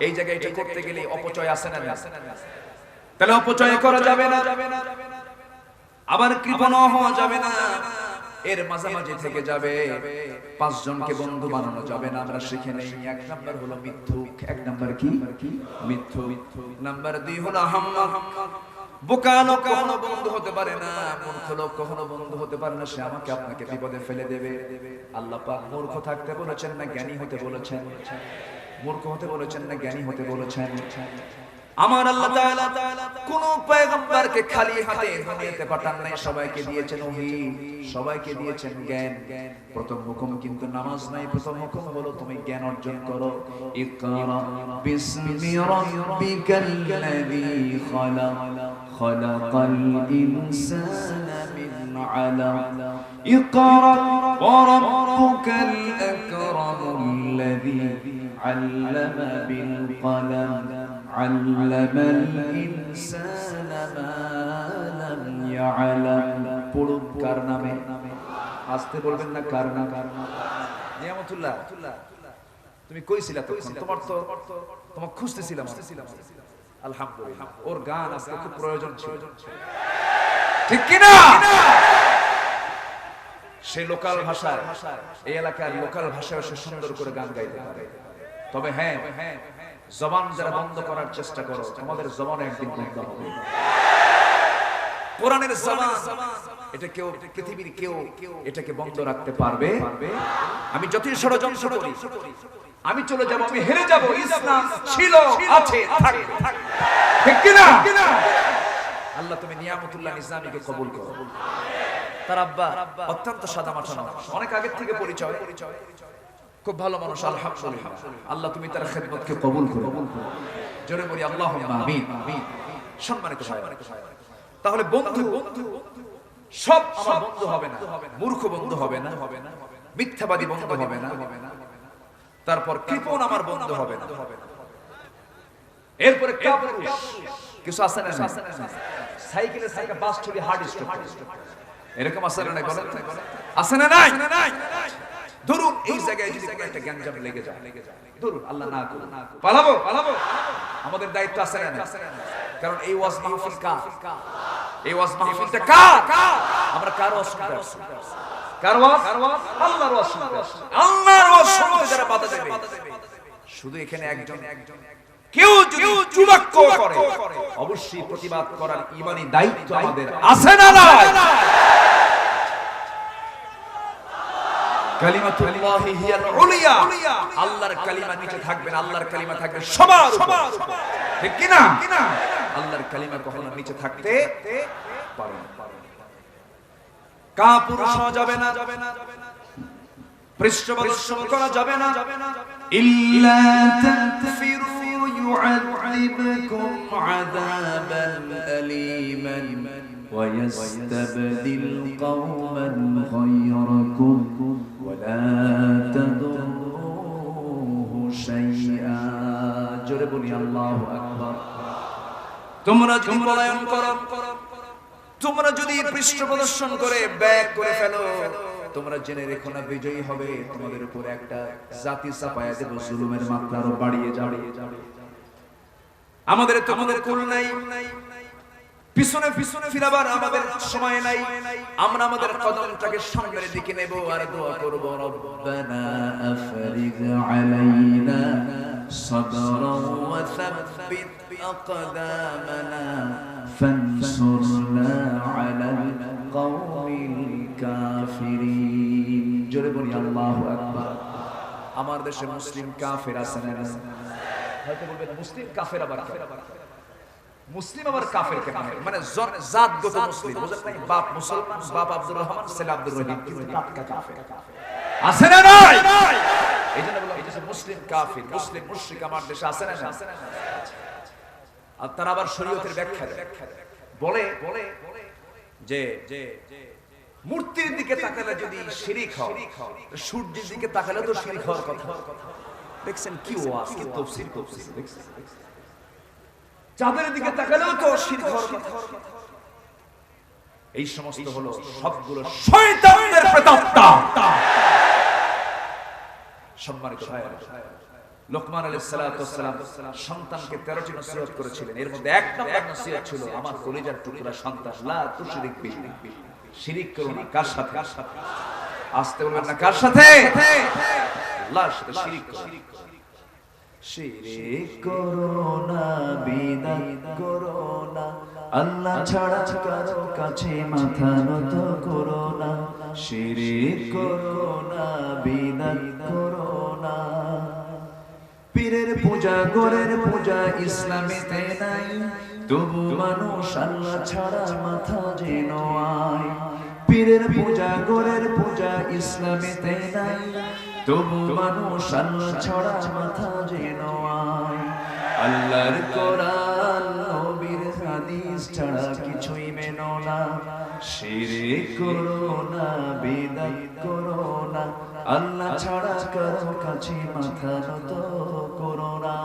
এই জায়গায় এটা করতে গেলে অপচয় আছে না? তাহলে অপচয় করা যাবে না, আবার কৃপণ হওয়া যাবে না। এর মাঝামাঝি থেকে যাবে। 5 জনকে বন্ধু বানানো যাবে না, আমরা শিখে নেই। 1 নাম্বার হলো মিথ্যুক। 1 নাম্বার কি? মিথ্যুক। নাম্বার 2 হলো হাম্মা। বোকা লোক কখনো বন্ধু হতে পারে না, মূর্খ লোক কখনো বন্ধু হতে পারে না। সে আমাকে আপনাকে বিপদে ফেলে দেবে। আল্লাহ পাক মূর্খ থাকতে বলেছেন না জ্ঞানী হতে বলেছেন? মূর্খ হতে বলেছেন না জ্ঞানী হতে বলেছেন? আমার আল্লাহ তাআলা কোন পয়গম্বরকে খালি হাতে দুনিয়াতে পাঠান নাই, সবাইকে দিয়েছেন ওহী, সবাইকে দিয়েছেন জ্ঞান। প্রথম হুকুম কিন্তু নামাজ নাই, প্রথম হুকুম হলো তুমি জ্ঞান অর্জন করো। ইকরা বিসমি রাব্বিকাল্লাযী খালাক, খালাকাল ইনসানা মিন আলাক। ইকরা ওয়া রাব্বুকাল আকরামুল্লাযী আল্লামা বিল কলম, আল্লামাল ইনসানা মা লাম ইয়ালাম। পড়ুন কার নামে? আসতে বলবেন না, কার নাম? নিয়ামতুল্লাহ। তুমি কইছিলা তখন, তোমার খুঁজতেছিলাম। আলহামদুলিল্লাহ, ওর গান আজকে খুব প্রয়োজন ছিল, ঠিক কি না? সেই লোকাল ভাষায়, এই এলাকার লোকাল ভাষায় সে সুন্দর করে গান গাইতে পারে। তবে হ্যাঁ, জবান যারা বন্ধ করার চেষ্টা করো, তোমাদের জবান একদিন বন্ধ হবে। কোরআনের জবান, এটা কেউ, পৃথিবীর কেউ এটাকে বন্ধ রাখতে পারবে? আমি যতই ষড়যন্ত্র করি, আমি চলে যাব, আমি হেরে যাব। ইসলাম ছিল, আছে, থাকবে, ঠিক কি না? আল্লাহ তুমি নিয়ামতুল্লাহ নিজামীকে কবুল করো। তার আব্বা অত্যন্ত সাদামাটা মানুষ, অনেক আগের থেকে পরিচয়, খুব ভালো মানুষ। আলহামদুলিল্লাহ, আল্লাহ তুমি তার খেদমতকে কবুল করো। জোরে বলি আল্লাহুম্মা আমিন। সম্মানিত ভাই, তাহলে বন্ধু সব আমার বন্ধু হবে না, মূর্খ বন্ধু হবে না, মিথ্যাবাদী বন্ধু হবে না, তারপর কৃপণ আমার বন্ধু হবে না। এরপরে কিছু আছে না? সাইকেলের সাইকেল বাস চুরি হার্ড স্ট্রোক, এরকম আছে না? বলেন, আছে না? নাই। ধরুন এই জায়গায় যদি কোনো একটা গ্যাঞ্জাম লেগে যায়, ধরুন আল্লাহ না করুন, পালাবো। আমাদের দায়িত্ব আছে না? কারণ এই ওয়াজ মাহফিল কার? এই ওয়াজ মাহফিলটা কার? আমরা কার ওয়াজ শুনতে আসছি? কার ওয়াজ? আল্লাহর ওয়াজ শুনতে আসছি। আল্লাহর ওয়াজ শুনতে যারা বাধা দেবে, শুধু এখানে একজন কেউ যদি চুবাক্য করে, অবশ্যই প্রতিবাদ করার ঈমানি দায়িত্ব আমাদের আছে না? কালিমাতুল্লাহি হিয়াল উলিয়া, আল্লাহর কালিমা নিচে থাকবে না, আল্লাহর কালিমা থাকবে সবার উপর, ঠিক কি না? আল্লাহর কালিমা কখনো নিচে থাকতে পারে না। কাপুরুষ হওয়া যাবে না, পৃষ্ঠপ্রদর্শন করা যাবে না। ইল্লা তাগফিরু يعذبكم عذابا أليما ويستبدل قوما غيركم ولا تضروه شيئا جربني الله أكبر তোমরা যদি পলায়ন করো, তোমরা যদি পৃষ্ঠ প্রদর্শন করে ব্যাক করে ফেলো, তোমরা জেনে রেখো না বিজয়ী হবে তোমাদের উপর একটা জাতি চাপায়া দেব, জুলুমের মাত্রা আরো বাড়িয়ে যাবে। আমাদের তো কোনো কুল নাই, পিছনে পিছনে ফিরাবার আমাদের সময় নাই। আমরা আমাদের কদমটাকে সামনের দিকে নেব আর দোয়া করব, রব্বানা আফরিগ আলাইনা সাবরান ওয়া সাব্বিত আকদামানা ফানসুরনা আলাল কওমিল কাফিরিন। জোরে বলি আল্লাহু আকবার। আমার দেশে মুসলিম কাফের আছে না? হয়তো বলবেন মুসলিম কাফের আবার মুসলিম আবার কাফের কেন? মানে জাতগত মুসলিম, বুঝেন নাই? বাপ মুসলমান, বাপ আব্দুর রহমান, ছেলে আব্দুর রহিম, কিন্তু টাটকা কাফের আছে না নাই? এইজন্য বললাম এটা মুসলিম কাফের, মুসলিম মুশরিক আমার দেশে আছে না? আর তারা আবার শরীয়তের ব্যাখ্যা দেয়, বলে যে মূর্তির দিকে তাকালে যদি শিরক হয়, সূর্যের দিকে তাকালে তো শিরক হওয়ার কথা। দেখছেন কি ওয়াজ, কি তাফসীর করতেছে, দেখছেন? চাঁদের দিকে তাকালেও তো শিরক হওয়ার কথা। এই সমস্ত হলো সবগুলো শয়তানের প্রেতাত্মা। সম্মানিত ভাইরা, লোকমান আলাইহিস সালাতু ওয়াস সালাম সন্তানকে 13টি নসিহত করেছিলেন। এর মধ্যে এক নম্বর নসিহত ছিল, আমার কলিজার টুকরা সন্তান, লা তুশরিক বিহি, শিরক করো না। কার সাথে? আসতে বলবেন না, কার সাথে? আল্লাহর সাথে শিরক করো। শিরক করো না, বিদআত করো না, আল্লাহ ছাড়া কারো কাছে মাথা নত করো না। শিরক করো না, বিদআত করো না। পীরের পূজা, গোরের পূজা ইসলামেতে নাই, তবু মানুষ আল্লাহ ছাড়া মাথা যেন আয়। পীরের পূজা, গোরের পূজা ইসলামেতে নাই, তবু মানুষ আল্লাহ ছাড়া মাথা যেন আয়। আল্লাহর কোরআন নবীর হাদিস ছাড়া কিছুই মেনো না। শিরক করো না, বিদআত করো না, আল্লাহ ছাড়া কারো কাছে মাথা নত করো না।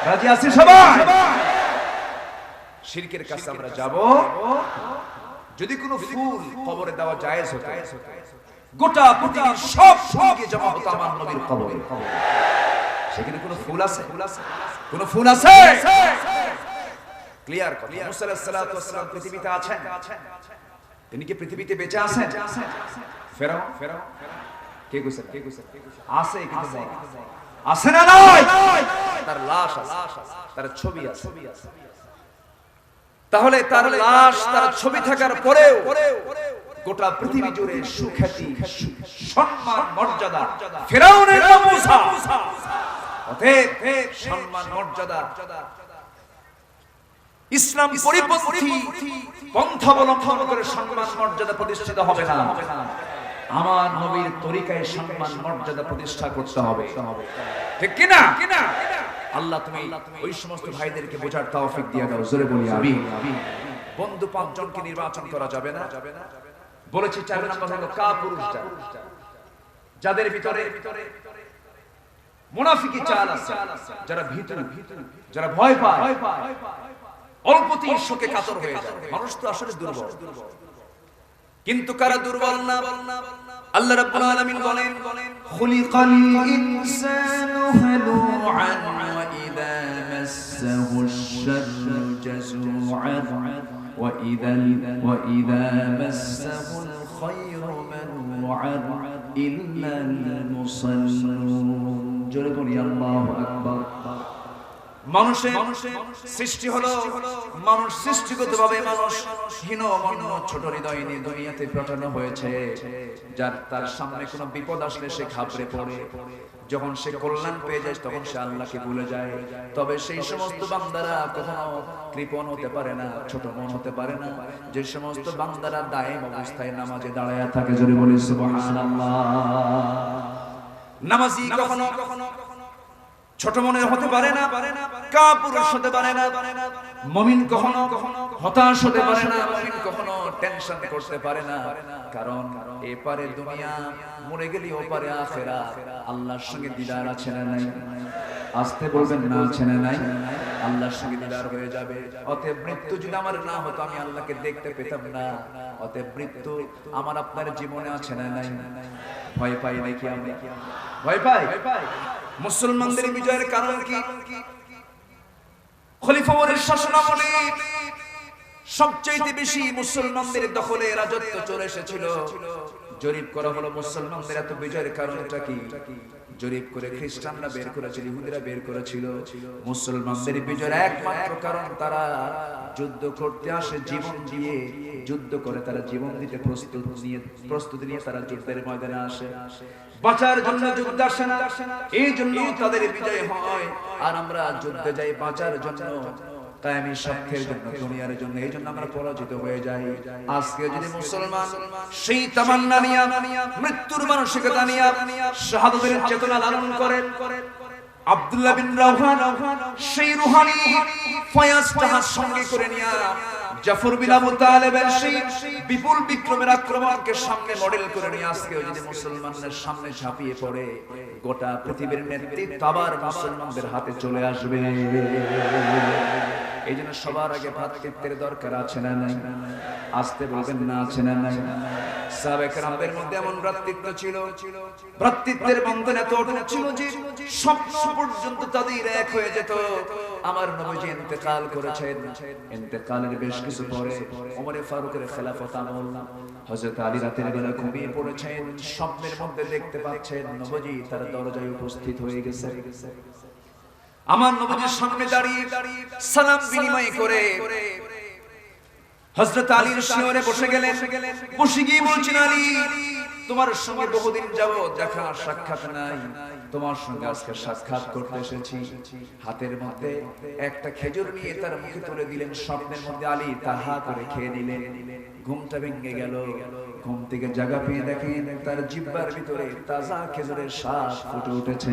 রাজি আছি সবাই? শিরকের কাছে আমরা যাব। যদি কোনো ফুল কবরে দেওয়া জায়েজ হতো, গোটা পৃথিবীর সব ফুলকে জমা হতো আমার নবীর কবরে। সেখানে কোনো ফুল আছে? কোনো ফুল আছে? ক্লিয়ার কথা। মুসা আলাইহিস সালাতু ওয়াস সালাম পৃথিবীতে আছেন? তিনি কি পৃথিবীতে বেঁচে আছেন? ফেরাও কে কইছে? আছে, কিন্তু আছে না নাই? তার লাশ আছে, তার ছবি আছে। তাহলে তার লাশ, তার ছবি থাকার পরেও গোটা পৃথিবী জুড়ে সুখ্যাতি, সম্মান, মর্যাদা ফেরাউনের মুসা, অতএব সম্মান, মর্যাদা ইসলাম পরিপন্থী পন্থা অবলম্বন করে সম্মান মর্যাদা প্রতিষ্ঠিত হবে না। আমার নবীর তরিকায় সম্মান মর্যাদা প্রতিষ্ঠা করতে হবে, ঠিক কি না? আল্লাহ তুমি ওই সমস্ত ভাইদেরকে বোঝার তৌফিক দিয়ে দাও। জোরে বলি আমিন। বন্ধু 5 জনকে নির্বাচন করা যাবে না বলেছি। 4 নম্বর হলো কাপুরুষটা, যাদের ভিতরে মুনাফিকি চাল আছে, যারা ভিতরে, যারা ভয় পায়, অল্পতেই শোকে কাতর হয়ে যায়। মানুষ তো আসলে দুর্বল, কিন্তু কারা দুর্বল না? আল্লাহ রাব্বুল আলামিন বলেন, খুলিকাল ইনসানু হালুআন ওয়া ইযা মাসসাহুশ শাররু জাজুআন ওয়া ইযা মাসসাহুল খায়রু মানউআন ইল্লাল মুসাল্লুন। জোরে বলি আল্লাহু আকবার। মানুষের সৃষ্টি হলো, মানুষ সৃষ্টিগতভাবে মানুষ হীন মন্য, ছোট হৃদয় নিয়ে দুনিয়াতে পাঠানো হয়েছে। যার তার সামনে কোনো বিপদ আসলে সে ঘাবড়ে পড়ে, যখন সে কল্যাণ পেয়ে যায় তখন সে আল্লাহকে ভুলে যায়। তবে সেই সমস্ত বান্দারা কখনো কৃপণ হতে পারে না, ছোট মন হতে পারে না, যে সমস্ত বান্দারা দায়েম অবস্থায় নামাজে দাঁড়ায় থাকে। জোরে বলি সুবহানাল্লাহ। নামাজি কখনো ছোট মনের হতে পারে না, কাপুরুষ হতে পারে না। মুমিন কখনো হতাশ হতে পারে না, মুমিন কখনো টেনশন করতে পারে না। কারণ এপারে দুনিয়া, মরে গেলে ওপারে আখিরাত। আল্লাহর সঙ্গে দিদার আছে না নাই? আসতে বলবেন না, আছে না নাই? আল্লাহর সঙ্গে দিদার হয়ে যাবে। অতএব মৃত্যু যদি আমার না হতো, আমি আল্লাহকে দেখতে পেতাম না। অতএব মৃত্যু আমার আপনার জীবনে আছে না নাই? ভয় পাই নাকি আমরা? ভয় পাই? মুসলমানদের বিজয়ের কারণ কি? খলিফা ওমরের শাসনামলে সবচেয়ে বেশি মুসলমানদের দখলে রাজত্ব চলে এসেছিল। জরিপ করা হলো মুসলমানদের এত বিজয়ের কারণটা কি? জরিপ করে খ্রিস্টানরা বের করেছিল, ইহুদিরা বের করেছিল মুসলমানদের বিজয়ের একমাত্র কারণ তারা যুদ্ধ করতে আসে জীবন দিয়ে, যুদ্ধ করে তারা জীবন দিতে প্রস্তুতি নিয়ে তারা যুদ্ধের ময়দানে আসে, বাঁচার জন্য যুদ্ধ আসে না, এই জন্য তাদের বিজয় হয়। আর আমরা যুদ্ধে যাই বাঁচার জন্য, কায়েমি সাক্ষ্যের জন্য, দুনিয়ার জন্য, এই জন্য আমরা পরাজিত হয়ে যাই। আজকে যদি মুসলমান সেই তামান্না নিয়ে, মৃত্যুর মানসিকতা নিয়ে শাহাদাতের চেতনা লালন করে, আব্দুল্লাহ বিন রাওহা সেই রুহানি ফয়াজটা সঙ্গে করে নিয়ে জাফর বিন আবু তালেবের সেই বিপুল বিক্রমের আক্রমণকে সামনে মডেল করে নিয়ে আজকে যদি মুসলমানদের সামনে ঝাঁপিয়ে পড়ে, গোটা পৃথিবীর নেতৃত্ব আবার মুসলমানদের হাতে চলে আসবে। এই জন্য সবার আগে ভ্রাতৃত্বের দরকার আছে না নাই? আসতে বলবেন না, আছে না নাই? সাহাবায়ে কেরামদের মধ্যে এমন ভ্রাতৃত্ব ছিল, ভ্রাতৃত্বের বন্ধন এত অটুট ছিল যে স্বপ্ন পর্যন্ত তাদের এক হয়ে যেত। আমার নবীজি ইন্তেকাল করেছেন, ইন্তেকালের বেশ কিছু পরে ওমর ফারুকের খেলাফত আমল, হযরত আলী রাতের বেলা ঘুমিয়ে পড়েছেন, স্বপ্নের মধ্যে দেখতে পাচ্ছেন নবীজি তার দরজায় উপস্থিত হয়ে গেছে। আমার নবীজির সামনে দাঁড়িয়ে সালাম বিনিময় করে হযরত আলীর শিয়রে বসে গেলেন। বসে গিয়ে বলছেন, আলী তোমার সঙ্গে বহুদিন যাবত দেখা সাক্ষাৎ নাই, তোমার সঙ্গে আজকে সাক্ষাৎ করতে এসেছি। হাতের মধ্যে একটা খেজুর নিয়ে তার মুখে তুলে দিলেন। স্বপ্নের মধ্যে আলী তা হা করে খেয়ে নিলেন। ঘুমটা ভেঙে গেল। ঘুম থেকে জাগা পেয়ে দেখেন তার জিহ্বার ভিতরে তাজা খেজুরের শ্বাস ফুটে উঠেছে।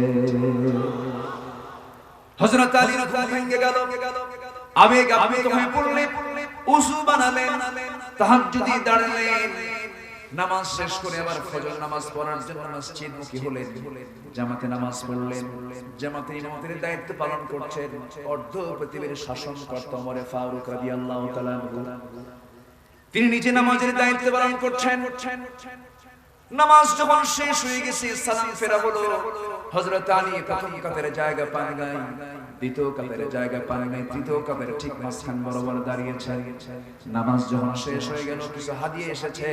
হযরত আলীর ঘুম ভেঙে গেল, আবেগ আপ্লুত হয়ে পড়লেন, ওযু বানালেন, তাহাজ্জুদে দাঁড়ালেন, নামাজ শেষ করে আবার ফজর নামাজ পড়ার জন্য মসজিদমুখী হলেন। জামাতে নামাজ পড়লেন। জামাতে ইমামতির দায়িত্ব পালন করছেন অর্ধ পৃথিবীর শাসনকর্তা ওমর ফারুক রাদিয়াল্লাহু তাআলা। তিনি নিজে নামাজের দায়িত্ব পালন করছেন। নামাজ যখন শেষ হয়ে গেছে, সালাম ফেরা হলো। হযরত আলী প্রথম কাতারে জায়গা পান নাই, দ্বিতীয় কাতারে জায়গা পান নাই, তৃতীয় কাতারে ঠিক মাঝখান বরাবর দাঁড়িয়েছেন। নামাজ যখন শেষ হয়ে গেল, কিছু হাদিয়া এসেছে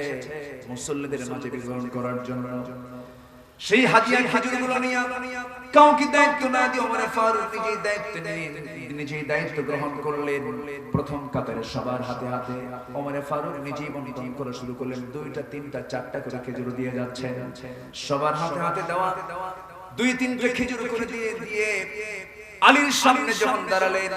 মুসল্লিদের মাঝে বিতরণ করার জন্য। সেই হাদিয়া খেজুরগুলো নিয়ে কাউকে দায়িত্ব না দিয়ে ওমর ফারুক নিজেই দায়িত্ব গ্রহণ করলেন। প্রথম কাতারে সবার হাতে হাতে ওমর ফারুক নিজেই বন্টন করা শুরু করলেন। 2টা 3টা 4টা করে খেজুর দিয়ে যাচ্ছেন। সবার হাতে হাতে দেওয়া 2-3টা খেজুর করে দিয়ে আলীর সামনে যখন দাঁড়ালেন,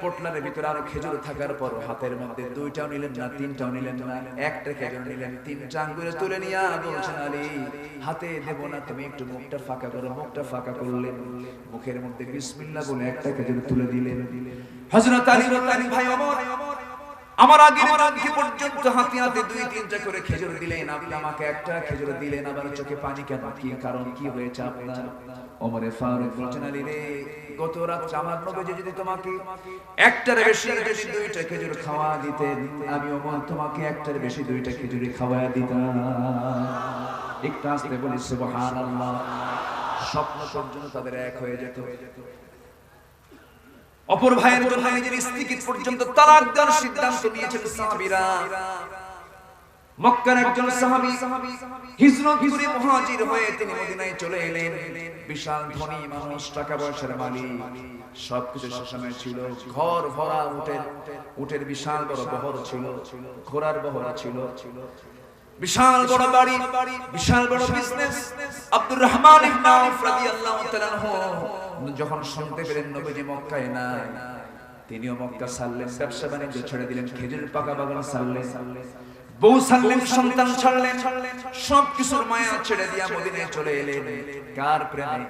পোটলার ভিতরে আরো খেজুর থাকার পর হাতের মধ্যে 2টাও নিলেন না, 3টাও নিলেন না, একটা খেজুর নিলেন। 3টা আঙ্গুলে তুলে নিয়ে বলছেন, আলী হাতে দেব না, তুমি একটু মুখটা ফাঁকা করো। মুখটা ফাঁকা করলেন, মুখের মধ্যে বিসমিল্লাহ বলে একটা খেজুর তুলে দিলেন। হযরত আলী বললেন, ভাই ওমর, আমার আগের রাত্রি পর্যন্ত হাতে হাতে 2-3টা করে খেজুর দিলেন, আপনি আমাকে একটা খেজুর দিলেন, আবার চোখে পানি কেন? কি কারণ, কি হয়েছে আপনার? ওমর ফারুক বলছেন, আলী রে, গত রাত আমার নবীজি যদি তোমাকে একটার বেশি যদি 2টা খেজুর খাওয়া দিতেন, আমি ওমর তোমাকে একটার বেশি 2টা খেজুরি খাওয়ায়া দিতাম। একটু আস্তে বলি সুবহানাল্লাহ। স্বপ্ন পর্যন্ত তাদের এক হয়ে যেত। অপর ভাইয়ের জন্য নিজের স্ত্রীকে পর্যন্ত তালাক দেওয়ার সিদ্ধান্ত নিয়েছেন সাহাবীরা। মক্কার একজন সাহাবী হিজরত করে মুহাজির হয়ে তিনি মদিনায় চলে এলেন। বিশাল ধনী মানুষ, টাকা পয়সার মালিক, সবকিছু শাসনে ছিল। ঘর ভরা উটের বিশাল বড় বহর ছিল, ঘোড়ার বহর ছিল, বিশাল বড় বাড়ি, বিশাল বড় বিজনেস। আব্দুর রহমান ইবনে আউফ রাদিয়াল্লাহু তাআলা যখন শুনতে পেলেন নবীজি মক্কায় নাই, তিনিও মক্কা ছাড়লেন, ব্যবসা বাণিজ্য ছেড়ে দিলেন, খেজুরের পাকা বাগান ছাড়লেন, বউ ছাড়লেন, সন্তান ছাড়লেন, সবকিছুর মায়া ছেড়ে দিয়া মদিনায় চলে এলেন। কার প্রেমে?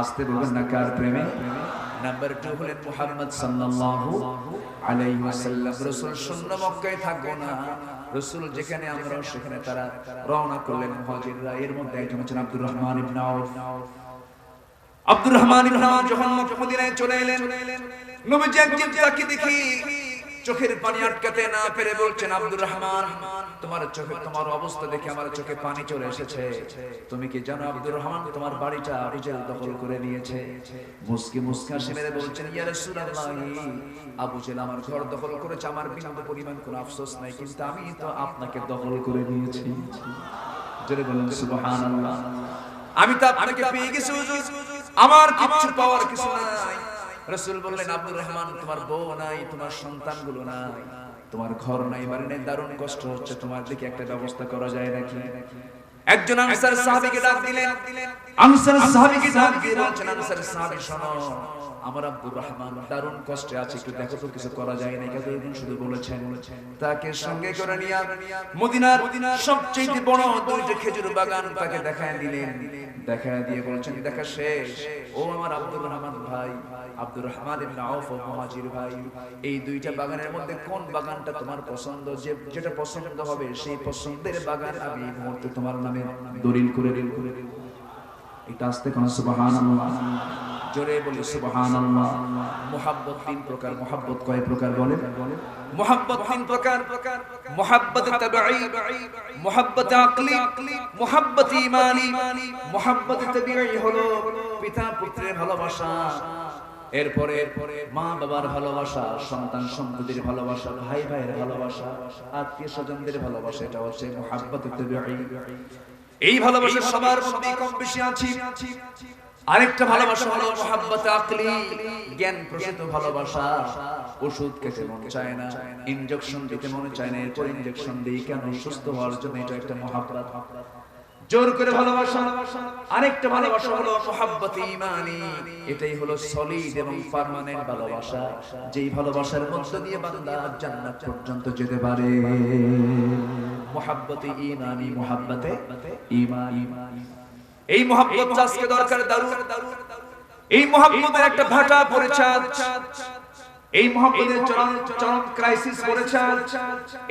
আসতে বলবেন না, কার প্রেমে? নাম্বার 2 হলেন মুহাম্মদ সাল্লাল্লাহু আলাইহি ওয়াসাল্লাম। রাসূল শূন্য মক্কায় থাকবো না, রাসূল যেখানে আমরা সেখানে তারা রওনা করলেন মুহাজিররা। এর মধ্যে একজন হচ্ছেন আব্দুর রহমান ইবনে আউফ। আব্দুর রহমান ইবনে আউফ যখন মদিনায় চলে এলেন, নবীজি একদিন তাকে দেখি চোখের পানি আটকাতে না পেরে বলছেন, আব্দুর রহমান, তোমার চোখে, তোমার অবস্থা দেখে আমার চোখে পানি চলে এসেছে। তুমি কি জানো আব্দুর রহমান, তোমার বাড়িটা আবু জেহেল দখল করে নিয়েছে? মুস্কি মুস্কি হাসি মেরে বলছেন, ইয়া রাসূলুল্লাহ, আবু জেহেল আমার ঘর দখল করেছে, আমার বিন্দু পরিমাণ কোনো আফসোস নাই, কিন্তু আমি তো আপনাকে দখল করে নিয়েছি। জোরে বলেন সুবহানাল্লাহ। আমি তো আপনাকে পেয়ে গেছি হুজুর, আমার কিচ্ছু পাওয়ার কিছু নাই। রাসূল বললেন, আব্দুর রহমান, তোমার বউ নাই, তোমার সন্তানগুলো নাই, তোমার ঘর নাই, বাড়ি নাই, দারুণ কষ্ট হচ্ছে, তোমার দিকে একটা ব্যবস্থা করা যায় নাকি? একজন আনসার সাহাবীকে ডাক দিলেন। আনসার সাহাবীকে ডাক দিয়ে বলছেন, আনসার সাহাবী শোনো, আমার আব্দুর রহমান দারুণ কষ্টে আছে, একটু দেখো তো কিছু করা যায় নাকি? এতদিন শুধু বলেছেন। তাকে সঙ্গে করে নিয়ে মদিনার সবচেয়ে বড় দুইটা খেজুর বাগান তাকে দেখায় দিলেন। দেখায় দিয়ে বলছেন, দেখা শেষ, ও আমার আব্দুর রহমান ভাই, আব্দুর রহমান ইবনে আউফ ও মুহাজির ভাই, এই দুইটা বাগানের মধ্যে কোন বাগানটা তোমার পছন্দ? যেটা পছন্দ হবে সেই পছন্দের বাগান আমি এই মুহূর্তে তোমার নামে দলিল করে দেব। এটা আস্তে কোন সুবহানাল্লাহ, জোরে বলি সুবহানাল্লাহ। মুহাব্বত তিন প্রকার। মুহাব্বত কয় প্রকার বলেন? মুহাব্বত তিন প্রকার। মুহাব্বত তাবিঈ, মুহাব্বত আকলি, মুহাব্বত ঈমানি। মুহাব্বত তাবিঈ হলো পিতা পুত্রের ভালোবাসা, এরপরে মা বাবার ভালোবাসা, সন্তান সম্পত্তির ভালোবাসা, ভাই ভাইয়ের ভালোবাসা, আত্মীয় স্বজনদের ভালোবাসা, এটা হচ্ছে মুহাব্বত তাবিঈ। এই ভালোবাসা সবার মধ্যে কম বেশি আছে। আরেকটা ভালোবাসা হলো মুহাব্বত আকলি, জ্ঞান প্রসূত ভালোবাসা। ওষুধ খেতে মন চায় না, ইনজেকশন দিতে মন চায় না, এরপর ইনজেকশন দিই কেন? সুস্থ হওয়ার জন্য। এটা একটা মুহাব্বত, জোর করে ভালোবাসা। আরেকটা ভালোবাসা হলো মুহাব্বত ঈমানি, এটাই হলো সলিড এবং পার্মানেন্ট ভালোবাসা, যেই ভালোবাসার মধ্য দিয়ে বান্দা জান্নাত পর্যন্ত যেতে পারে। মুহাব্বত ঈমানি, মুহাব্বতে ঈমানি। এই মুহাব্বত আজকে দরকার দারুণ। এই মুহাব্বতের একটা ভাটা পড়েছে, এই মুহাব্বতের চরম ক্রাইসিস পড়েছে।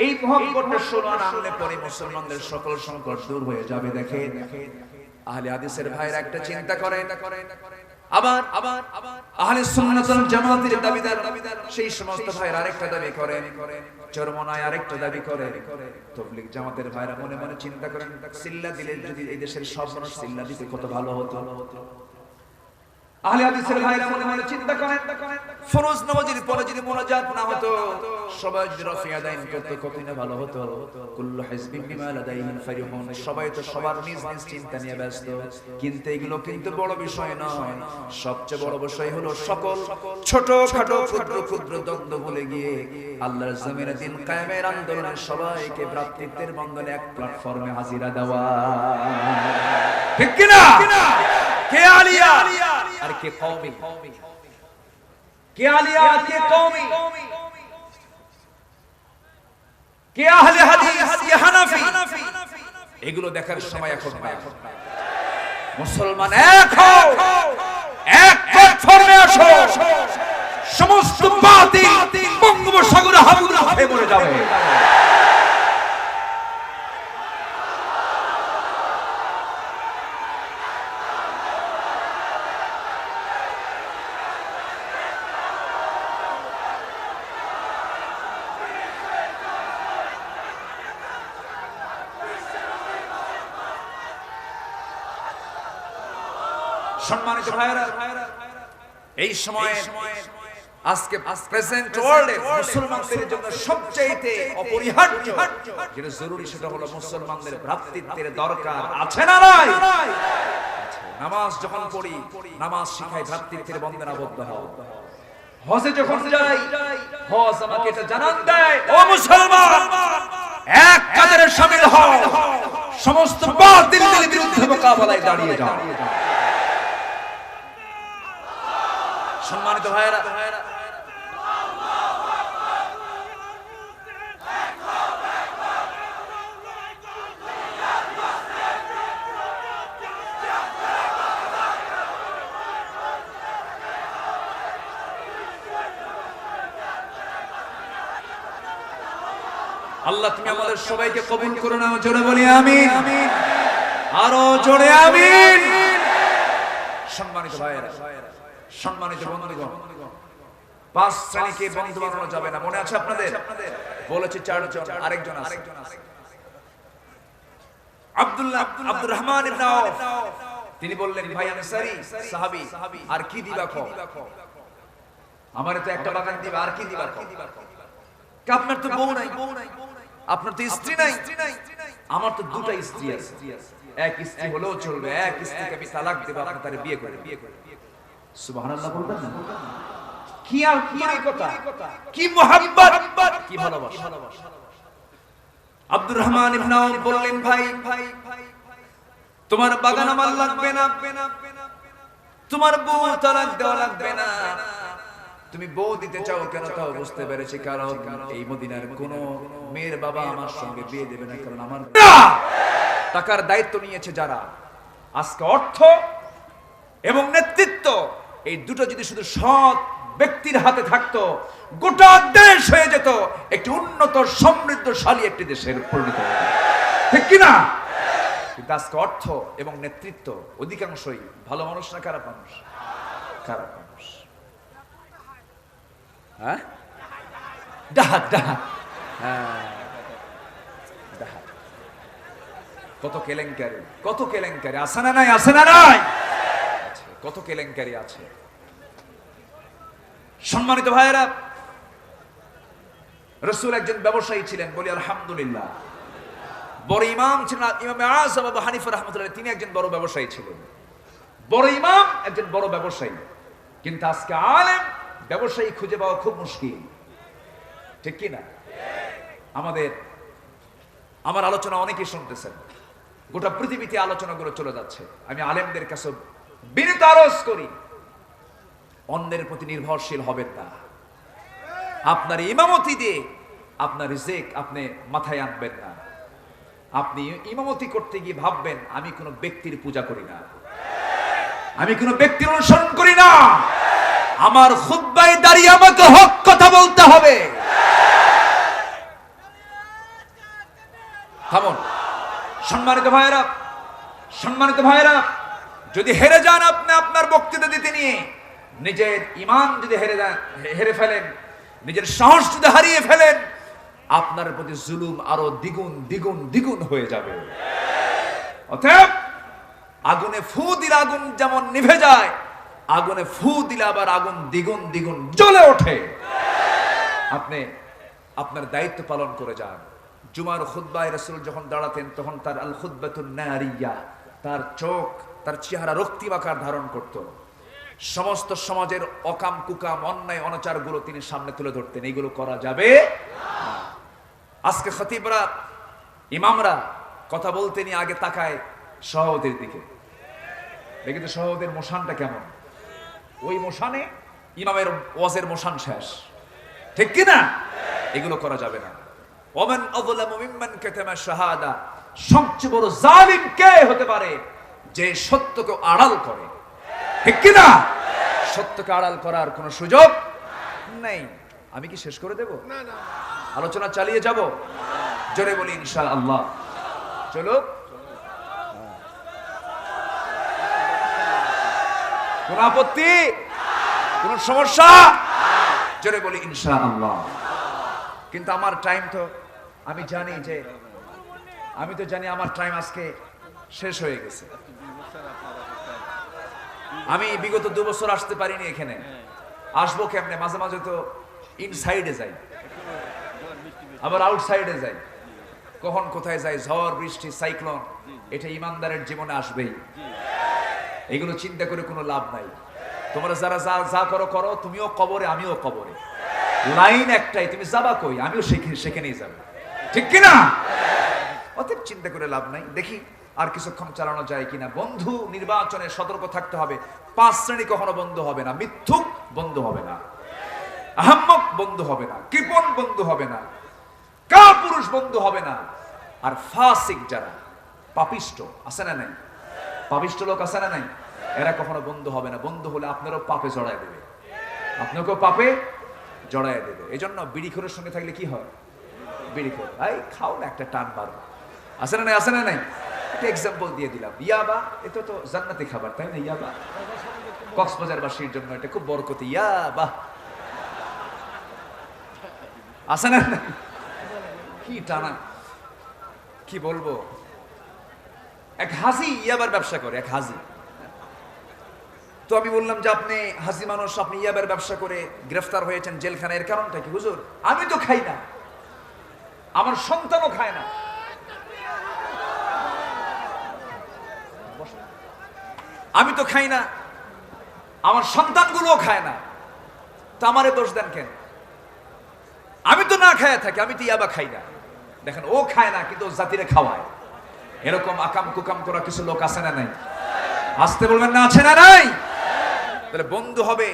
এই মুহাব্বতটা শোনার আনলে পরে মুসলমানদের সকল সংকট দূর হয়ে যাবে। দেখেন আহলে হাদিসের ভাইরা একটা চিন্তা করে, আবার আহলে সুন্নাত ওয়াল জামাতের দাবিদার সেই সমস্ত ভাইরা আরেকটা দাবি করেন, চরমনায় আরেকটা দাবি করে। তাবলীগ জামাতের ভাইরা মনে মনে চিন্তা করেন, সিল্লা দিলে যদি এই দেশের সব মানুষ সিল্লা দিতে কত ভালো হতো। আহলে হাদিসের ভাইরা মনে মনে চিন্তা করেন, ফরজ নামাজের পরে যদি মুনাজাত না হতো, সবাই যদি রাফিয়া দাইন করতে কত না ভালো হতো। কুল্লু হিজবিন বিমা লাদাইহিম ফারিহুন, সবাই তো সবার নিজ নিজ চিন্তা নিয়ে ব্যস্ত। কিন্তু এগুলো কিন্তু বড় বিষয় নয়। সবচেয়ে বড় বিষয় হলো সকল ছোট খাটো ক্ষুদ্র ক্ষুদ্র দ্বন্দ্ব ভুলে গিয়ে আল্লাহর জমিনে দিন কায়েমের আন্দোলনে সবাইকে ভ্রাতৃত্বের বন্ধনে এক প্ল্যাটফর্মে হাজিরা দেওয়া। ঠিক কি না? কে আলিয়া আর কে কওমি? কে আলিয়া কে কওমি? কে আহলে হাদিস কে হানাফি? এগুলো দেখার সময় এখন নাই। মুসলমান এক হও, এক প্ল্যাটফর্মে আসো, সমস্ত বাতিল বঙ্গোপসাগরে হাবুডুবু খেয়ে মরে যাবে। সম্মানিত ভাইরা, এই সময়ে আজকে প্রেজেন্ট ওয়ার্ল্ডে মুসলমানদের জন্য সবচেয়ে অপরিহার্য যেটা জরুরি, সেটা হলো মুসলমানদের ভ্রাতৃত্বের দরকার আছে না নাই? নামাজ যখন পড়ি, নামাজ শিখাই ভ্রাতৃত্বের বন্ধনে আবদ্ধ হও। হজে যখন যাই, হজ আমাকে এটা জানান দেয়, ও মুসলমান, এক কাতারে শামিল হও, সমস্ত বাতিলের বিরুদ্ধে মোকাবেলায় দাঁড়িয়ে যাও। সম্মানিত ভাইরা, আল্লাহ তুমি আমাদের সবাইকে কবুল করো না। জোরে বলি আমিন, আরো জোরে আমিন। সম্মানিত ভাইরা, সম্মানিত বন্ধুগণ, 5 শ্রেণীকে বন্ধু বানানো যাবে না, মনে আছে আপনাদের? বলেছে 4 জন, আরেকজন আছে আব্দুর রহমান ইবনে আওফ। তিনি বললেন, ভাই আনসারী সাহাবী, আর কি দিবা কও? আমারে তো একটা বাগান দিবা, আর কি দিবা কও? আপনার তো বউ নাই, আপনার তো স্ত্রী নাই। আমার তো 2টা স্ত্রী আছে, এক স্ত্রী হলেও চলবে, এক স্ত্রীকে আমি তালাক দেব, আপনি তারে বিয়ে করে। সুবহানাল্লাহ বলবেন না? কি আর কি কথা, কি মোহাব্বত, কি ভালোবাসা। আব্দুর রহমান ইবনে আওফ বললেন, ভাই তোমার বাগান আমার লাগবে না, তোমার বউ তালাক দেওয়া লাগবে না। তুমি বউ দিতে চাও কেন তাও বুঝতে পেরেছি, কারণ এই মদিনার কোন মেয়ের বাবা আমার সঙ্গে বিয়ে দেবে না, কারণ আমার টাকার দায়িত্ব নিয়েছে যারা। আজকে অর্থ এবং নেতৃত্ব এই দুটো যদি শুধু সৎ ব্যক্তির হাতে থাকতো, গোটা দেশ হয়ে যেত একটি উন্নত সমৃদ্ধশালী একটি দেশের পরিণত হতো, ঠিক কিনা? কিন্তু আজকে অর্থ এবং নেতৃত্ব অধিকাংশই ভালো মানুষ না খারাপ মানুষ? খারাপ মানুষ। হ্যাঁ, ডাহাত ডাহাত, হ্যাঁ ডাহাত। কত কেলেঙ্কারি, কত কেলেঙ্কারি আছে না নাই? আছে না নাই? কত কেলেঙ্কারি আছে। সম্মানিত ভাইয়েরা, রাসূল একজন ব্যবসায়ী ছিলেন, বলি আলহামদুলিল্লাহ। বড় ইমাম ছিলেন ইমাম আযম আবু হানিফা রাহমাতুল্লাহ, তিনি একজন বড় ব্যবসায়ী ছিলেন। বড় ইমাম, একজন বড় ব্যবসায়ী। কিন্তু আজকে আলেম ব্যবসায়ী খুঁজে পাওয়া খুব মুশকিল, ঠিক কি না? আমার আলোচনা অনেকেই শুনতেছেন, গোটা পৃথিবীতে আলোচনাগুলো চলে যাচ্ছে। আমি আলেমদের কাছে বিনীত আরজ করি, অন্যের প্রতি নির্ভরশীল হবেন না। আপনার ইমামতি দিয়ে আপনার রিজিক আপনি মাথায় আনবেন না। আপনি ইমামতি করতে গিয়ে ভাববেন, আমি কোনো ব্যক্তির পূজা করি না, আমি কোনো ব্যক্তির অনুসরণ করি না, আমার খুতবায় দাঁড়িয়ে আমাকে হক কথা বলতে হবে। থামুন সম্মানিত ভাইয়েরা, সম্মানিত ভাইয়েরা, যদি হেরে যান আপনি আপনার বক্তৃতা দিতে নিয়ে, নিজের ঈমান যদি হেরে ফেলেন, নিজের সাহস যদি হারিয়ে ফেলেন, আপনার প্রতি জুলুম আরো দ্বিগুণ দ্বিগুণ দ্বিগুণ হয়ে যাবে। অতএব আগুনে ফু দিলে আগুন যেমন নিভে যায়, আগুনে ফু দিলে আবার আগুন দ্বিগুণ দ্বিগুণ জ্বলে ওঠে। আপনি আপনার দায়িত্ব পালন করে যান। জুমার খুতবায় রাসূল যখন দাঁড়াতেন, তখন তার আল খুতবাতুন নারিয়া, তার চোখ, তার চেহারা রক্তিমাকার ধারণ করত। সমস্ত সমাজের অকাম কুকাম অন্যায় অনাচারগুলো তিনি সামনে তুলে ধরতেন, এইগুলো করা যাবে না। আজকে খতিবরা, ইমামরা কথা বলতে নিয়ে আগে তাকায় সহদের দিকে, দেখি তো সহদের মোশানটা কেমন। ওই মোশানে ইমামের ওয়াজের মোশান শেষ, ঠিক কি না? এগুলো করা যাবে না। ওমান আযলামু মিম্মান কাতামা শাহাদা, সবচেয়ে বড় জালিম কে হতে পারে? যে সত্যকে আড়াল করে, ঠিক কি না? সত্যকে আড়াল করার কোনো সুযোগ নেই। আমি কি শেষ করে দেব? না না, আলোচনা চালিয়ে যাব। জোরে বলি ইনশাআল্লাহ। চলো, কোন আপত্তি, কোন সমস্যা? জোরে বলি ইনশাআল্লাহ। কিন্তু আমার টাইম তো, আমি তো জানি আমার টাইম আজকে শেষ হয়ে গেছে। আমি বিগত 2 বছর আসতে পারিনি এখানে, আসবো কেমনে? মাঝে মাঝে তো ইনসাইডে যাই, আবার আউটসাইডে যাই, কখন কোথায় যাই, ঝড় বৃষ্টি সাইক্লোন, এটা ইমানদারের জীবনে আসবেই। এগুলো চিন্তা করে কোনো লাভ নাই। তোমরা যারা যা করো করো, তুমিও কবরে আমিও কবরে, লাইন একটাই, তুমি যাবা কই, আমিও সেখানেই যাবো, ঠিক কিনা? অতএব চিন্তা করে লাভ নাই। দেখি আর কিছুক্ষণ চালানো যায় কিনা। বন্ধু নির্বাচনে সতর্ক থাকতে হবে। 5 শ্রেণী কখনো বন্ধু হবে না। মিথ্যুক বন্ধু হবে না, আহাম্মক বন্ধু হবে না, কৃপণ বন্ধু হবে না, কাপুরুষ বন্ধু হবে না। আর ফাসিক যারা, পাপিষ্ট আছে না নাই? পাপিষ্ট লোক আছে না নাই? এরা কখনো বন্ধু হবে না। বন্ধু হলে আপনারও পাপে জড়ায় দেবে, আপনাকেও পাপে জড়ায় দেবে। এই জন্য বিড়িখোরের সঙ্গে থাকলে কি হয়? বিড়িখোর, এই খাও না, একটা টান মারো, আছে না নাই? আছে না নাই? একটা এক্সাম্পল দিয়ে দিলাম। ইয়াবা, এটা তো জান্নাতি খাবার, তাই না? ইয়াবা কক্সবাজারবাসীর জন্য এটা খুব বরকতি। ইয়াবা আছে না? কি টানা, কি বলবো। এক হাজি ইয়াবার ব্যবসা করে, এক হাজি। তো আমি বললাম যে আপনি হাজি মানুষ, আপনি ইয়াবার ব্যবসা করে গ্রেফতার হয়েছেন জেলখানায়, এর কারণটা কি? হুজুর আমি তো খাই না, আমার সন্তানও খায় না। আমি তো খাই না, আমার সন্তানগুলোও খায় না, তো আমারে দোষ দেন কেন? আমি তো না খায় থাকি, আমি তো ইয়াবা খাই না। দেখেন, ও খায় না কিন্তু জাতিরে খাওয়ায়। এরকম আকাম কুকাম করা কিছু লোক আছে না নাই? আসতে বলবেন না, আছে না নাই? তাহলে বন্ধু হবে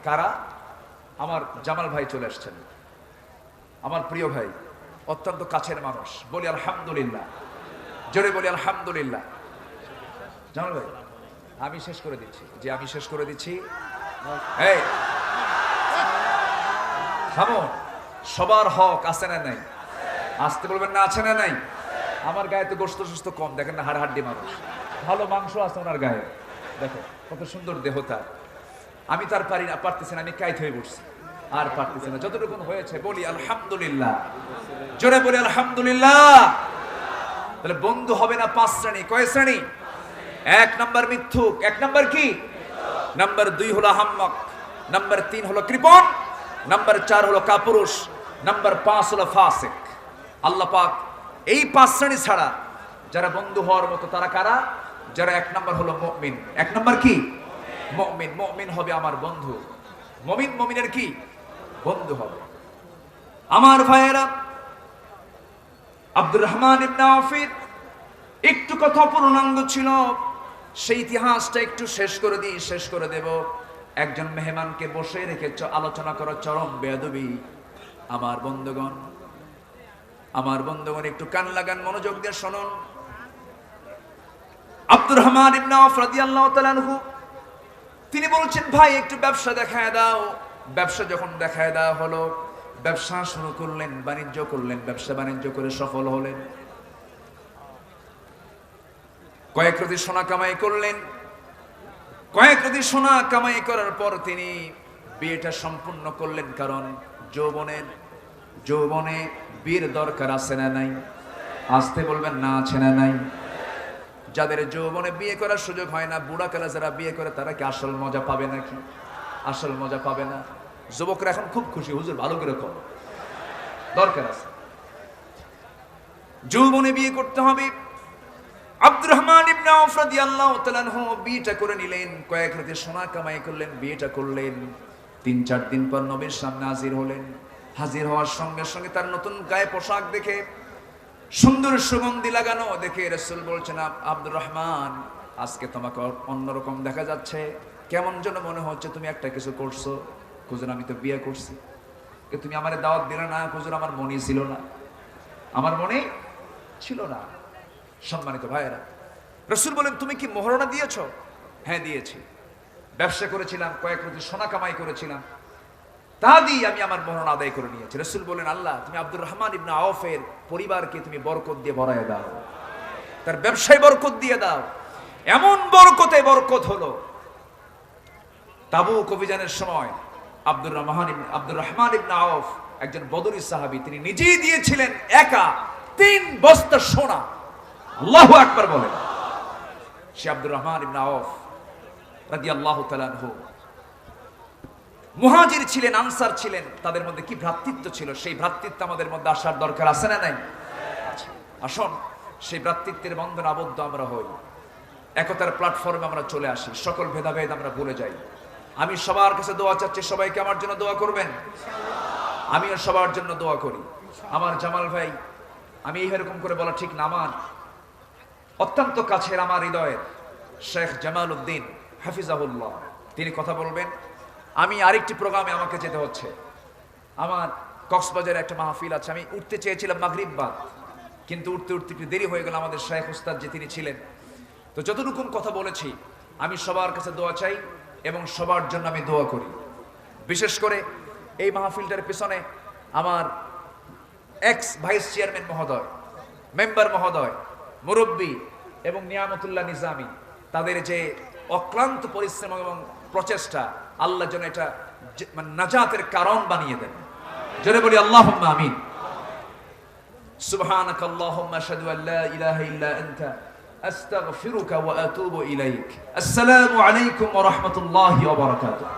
কারা? আমার জামাল ভাই চলে আসছেন, আমার প্রিয় ভাই, অত্যন্ত কাছের মানুষ। বলি আলহামদুলিল্লাহ, জোরে বলি আলহামদুলিল্লাহ। জামাল ভাই আমি শেষ করে দিচ্ছি, যে আমি শেষ করে দিচ্ছি। এই থামো, সবার হক আছে না নাই? আসতে বলবেন না, আছে না নাই? আমার গায়ে তো গোস্ত সুস্থ কম, দেখেন না, হাড়হাড্ডি মানুষ, ভালো মাংস আছে ওনার গায়ে, দেখো কত সুন্দর দেহতা। আমি তার পারি না, পারতেছি না, আমি কাইত হয়ে বসছি, আর পারতেছি না। যতটুকু হয়েছে বলি আলহামদুলিল্লাহ, জোরে বলি আলহামদুলিল্লাহ। তাহলে বন্ধু হবে না পাঁচ শ্রেণী। কয় শ্রেণী? এক নাম্বার মিথ্যুক, এক নাম্বার কি? নাম্বার 2 হলো আহাম্মক, নাম্বার 3 হলো কৃপণ, নাম্বার 4 হলো কাপুরুষ, নাম্বার 5 হলো ফাসিক। আল্লাহ পাক এই 5 শ্রেণী ছাড়া যারা বন্ধু হওয়ার মতো তারা কারা? যারা এক নাম্বার হলো মুমিন। এক নাম্বার কি? মুমিন। মুমিন হবে আমার বন্ধু, মুমিন মুমিনের কি? বন্ধু হবে। আমার ভাইয়েরা, আব্দুর রহমান ইবনে আওফের একটু কথা পূর্ণাঙ্গ ছিল, সেই ইতিহাসটা একটু শেষ করে দিই, শেষ করে দেব। একজন মেহমানকে বসে রেখে আলোচনা করা চরম বেয়াদবি। আমার বন্ধুগণ, আমার বন্ধুগণ একটু কান লাগান, মনোযোগ দিয়ে শুনুন। আব্দুর রহমান ইবনে আওফ রাদিয়াল্লাহু তাআলা আনহু তিনি বলছেন, ভাই একটু ব্যবসা দেখায় দাও। ব্যবসা যখন দেখায় দেওয়া হলো, ব্যবসা শুরু করলেন, বাণিজ্য করলেন, ব্যবসা বাণিজ্য করে সফল হলেন। কয়েক রতি সোনা কামাই করলেন। কয়েক রতি সোনা কামাই করার পর তিনি বিয়েটা সম্পূর্ণ করলেন। কারণ যৌবনে বিয়ের দরকার আছে না নাই? আসতে বলবেন না, আছে না নাই? যাদের যৌবনে বিয়ে করার সুযোগ হয় না, বুড়াকালে যারা বিয়ে করে তারা কি আসল মজা পাবে নাকি? আসল মজা পাবে না। যুবকরা এখন খুব খুশি, হুজুর ভালো করে কর, দরকার আছে। যৌবনে বিয়ে করতে হবে। আব্দুর রহমান ইবনে আওফ রাদিয়াল্লাহু তাআলা আনহু বিয়েটা করে নিলেন, কয়েক রাতে সোনা কামাই করলেন, বিয়েটা করলেন। 3-4 দিন পর নবীর সামনে হাজির হলেন। হাজির হওয়ার সঙ্গে সঙ্গে তার নতুন গায়ে পোশাক দেখে, সুন্দর সুগন্ধি লাগানো দেখে রাসূল বলছেন, আব্দুর রহমান আজকে তোমাকে অন্যরকম দেখা যাচ্ছে, কেমন যেন মনে হচ্ছে তুমি একটা কিছু করছো। হুজুর আমি তো বিয়ে করছি। তুমি আমারে দাওয়াত দিলে না? হুজুর আমার মনেই ছিল না, আমার মনে ছিল না। সম্মানিত ভাইয়েরা, রাসূল বলেন, তুমি কি মোহরনা দিয়েছো? হ্যাঁ দিয়েছি। ব্যবসা করেছিলাম, কয়েক রতি সোনা কামাই করেছিলাম, তা দিয়ে আমি আমার মোহরনা আদায় করে নিয়েছি। রাসূল বলেন, আল্লাহ তুমি আব্দুর রহমান ইবনে আওফের পরিবারকে তুমি বরকত দিয়ে ভরায় দাও, তার ব্যবসায় বরকত দিয়ে দাও। এমন বরকতে বরকত হলো, তাবুক অভিযানের সময় আব্দুর রহমান ইবনে আওফ একজন বদরি সাহাবী, তিনি নিজেই দিয়েছিলেন একা 3 বস্তা সোনা। আল্লাহু আকবার বলেন। সে আব্দুর রহমান ইবনে আওফ রাদিয়াল্লাহু তাআলা আনহু মুহাজির ছিলেন, আনসার ছিলেন, তাদের মধ্যে কি ভ্রাতৃত্ব ছিল, সেই ভ্রাতৃত্ব আমাদের মধ্যে আসার দরকার আছে না নাই? আসুন সেই ভ্রাতৃত্বের বন্ধনে আবদ্ধ আমরা হই, একতার প্ল্যাটফর্মে আমরা চলে আসি, সকল ভেদাভেদ আমরা ভুলে যাই। আমি সবার কাছে দোয়া চাচ্ছি, সবাইকে আমার জন্য দোয়া করবেন। আমিও সবার জন্য দোয়া করি। আমার জামাল ভাই, আমি এরকম করে বলা ঠিক না, আমার অত্যন্ত কাছের, আমার হৃদয়ের শেখ জামাল উদ্দিন হাফিজাহুল্লাহ, তিনি কথা বলবেন। আমি আরেকটি প্রোগ্রামে আমাকে যেতে হচ্ছে, আমার কক্সবাজারে একটা মাহফিল আছে। আমি উঠতে চেয়েছিলাম মাগরিব বাদ, কিন্তু উঠতে উঠতে একটু দেরি হয়ে গেল। আমাদের শেখ উস্তাদ যে তিনি ছিলেন, তো যতটুকু কথা বলেছি আমি সবার কাছে দোয়া চাই এবং সবার জন্য আমি দোয়া করি। বিশেষ করে এই মাহফিলটার পিছনে আমার এক্স ভাইস চেয়ারম্যান মহোদয়, মেম্বার মহোদয়, মুরব্বী এবং নিয়ামতুল্লাহ নিজামী, তাদের যে অক্লান্ত পরিশ্রম এবং প্রচেষ্টা, আল্লাহ যেন এটা নাজাতের কারণ বানিয়ে দেন। জোরে বলি আল্লাহুম্মা আমিন। সুবহানাকাল্লাহুম্মা আশহাদু আল লা ইলাহা ইল্লা আনতা আস্তাগফিরুকা ওয়া আতুবু ইলাইক। আসসালামু আলাইকুম ওয়া রাহমাতুল্লাহি ওয়া বারাকাতুহু।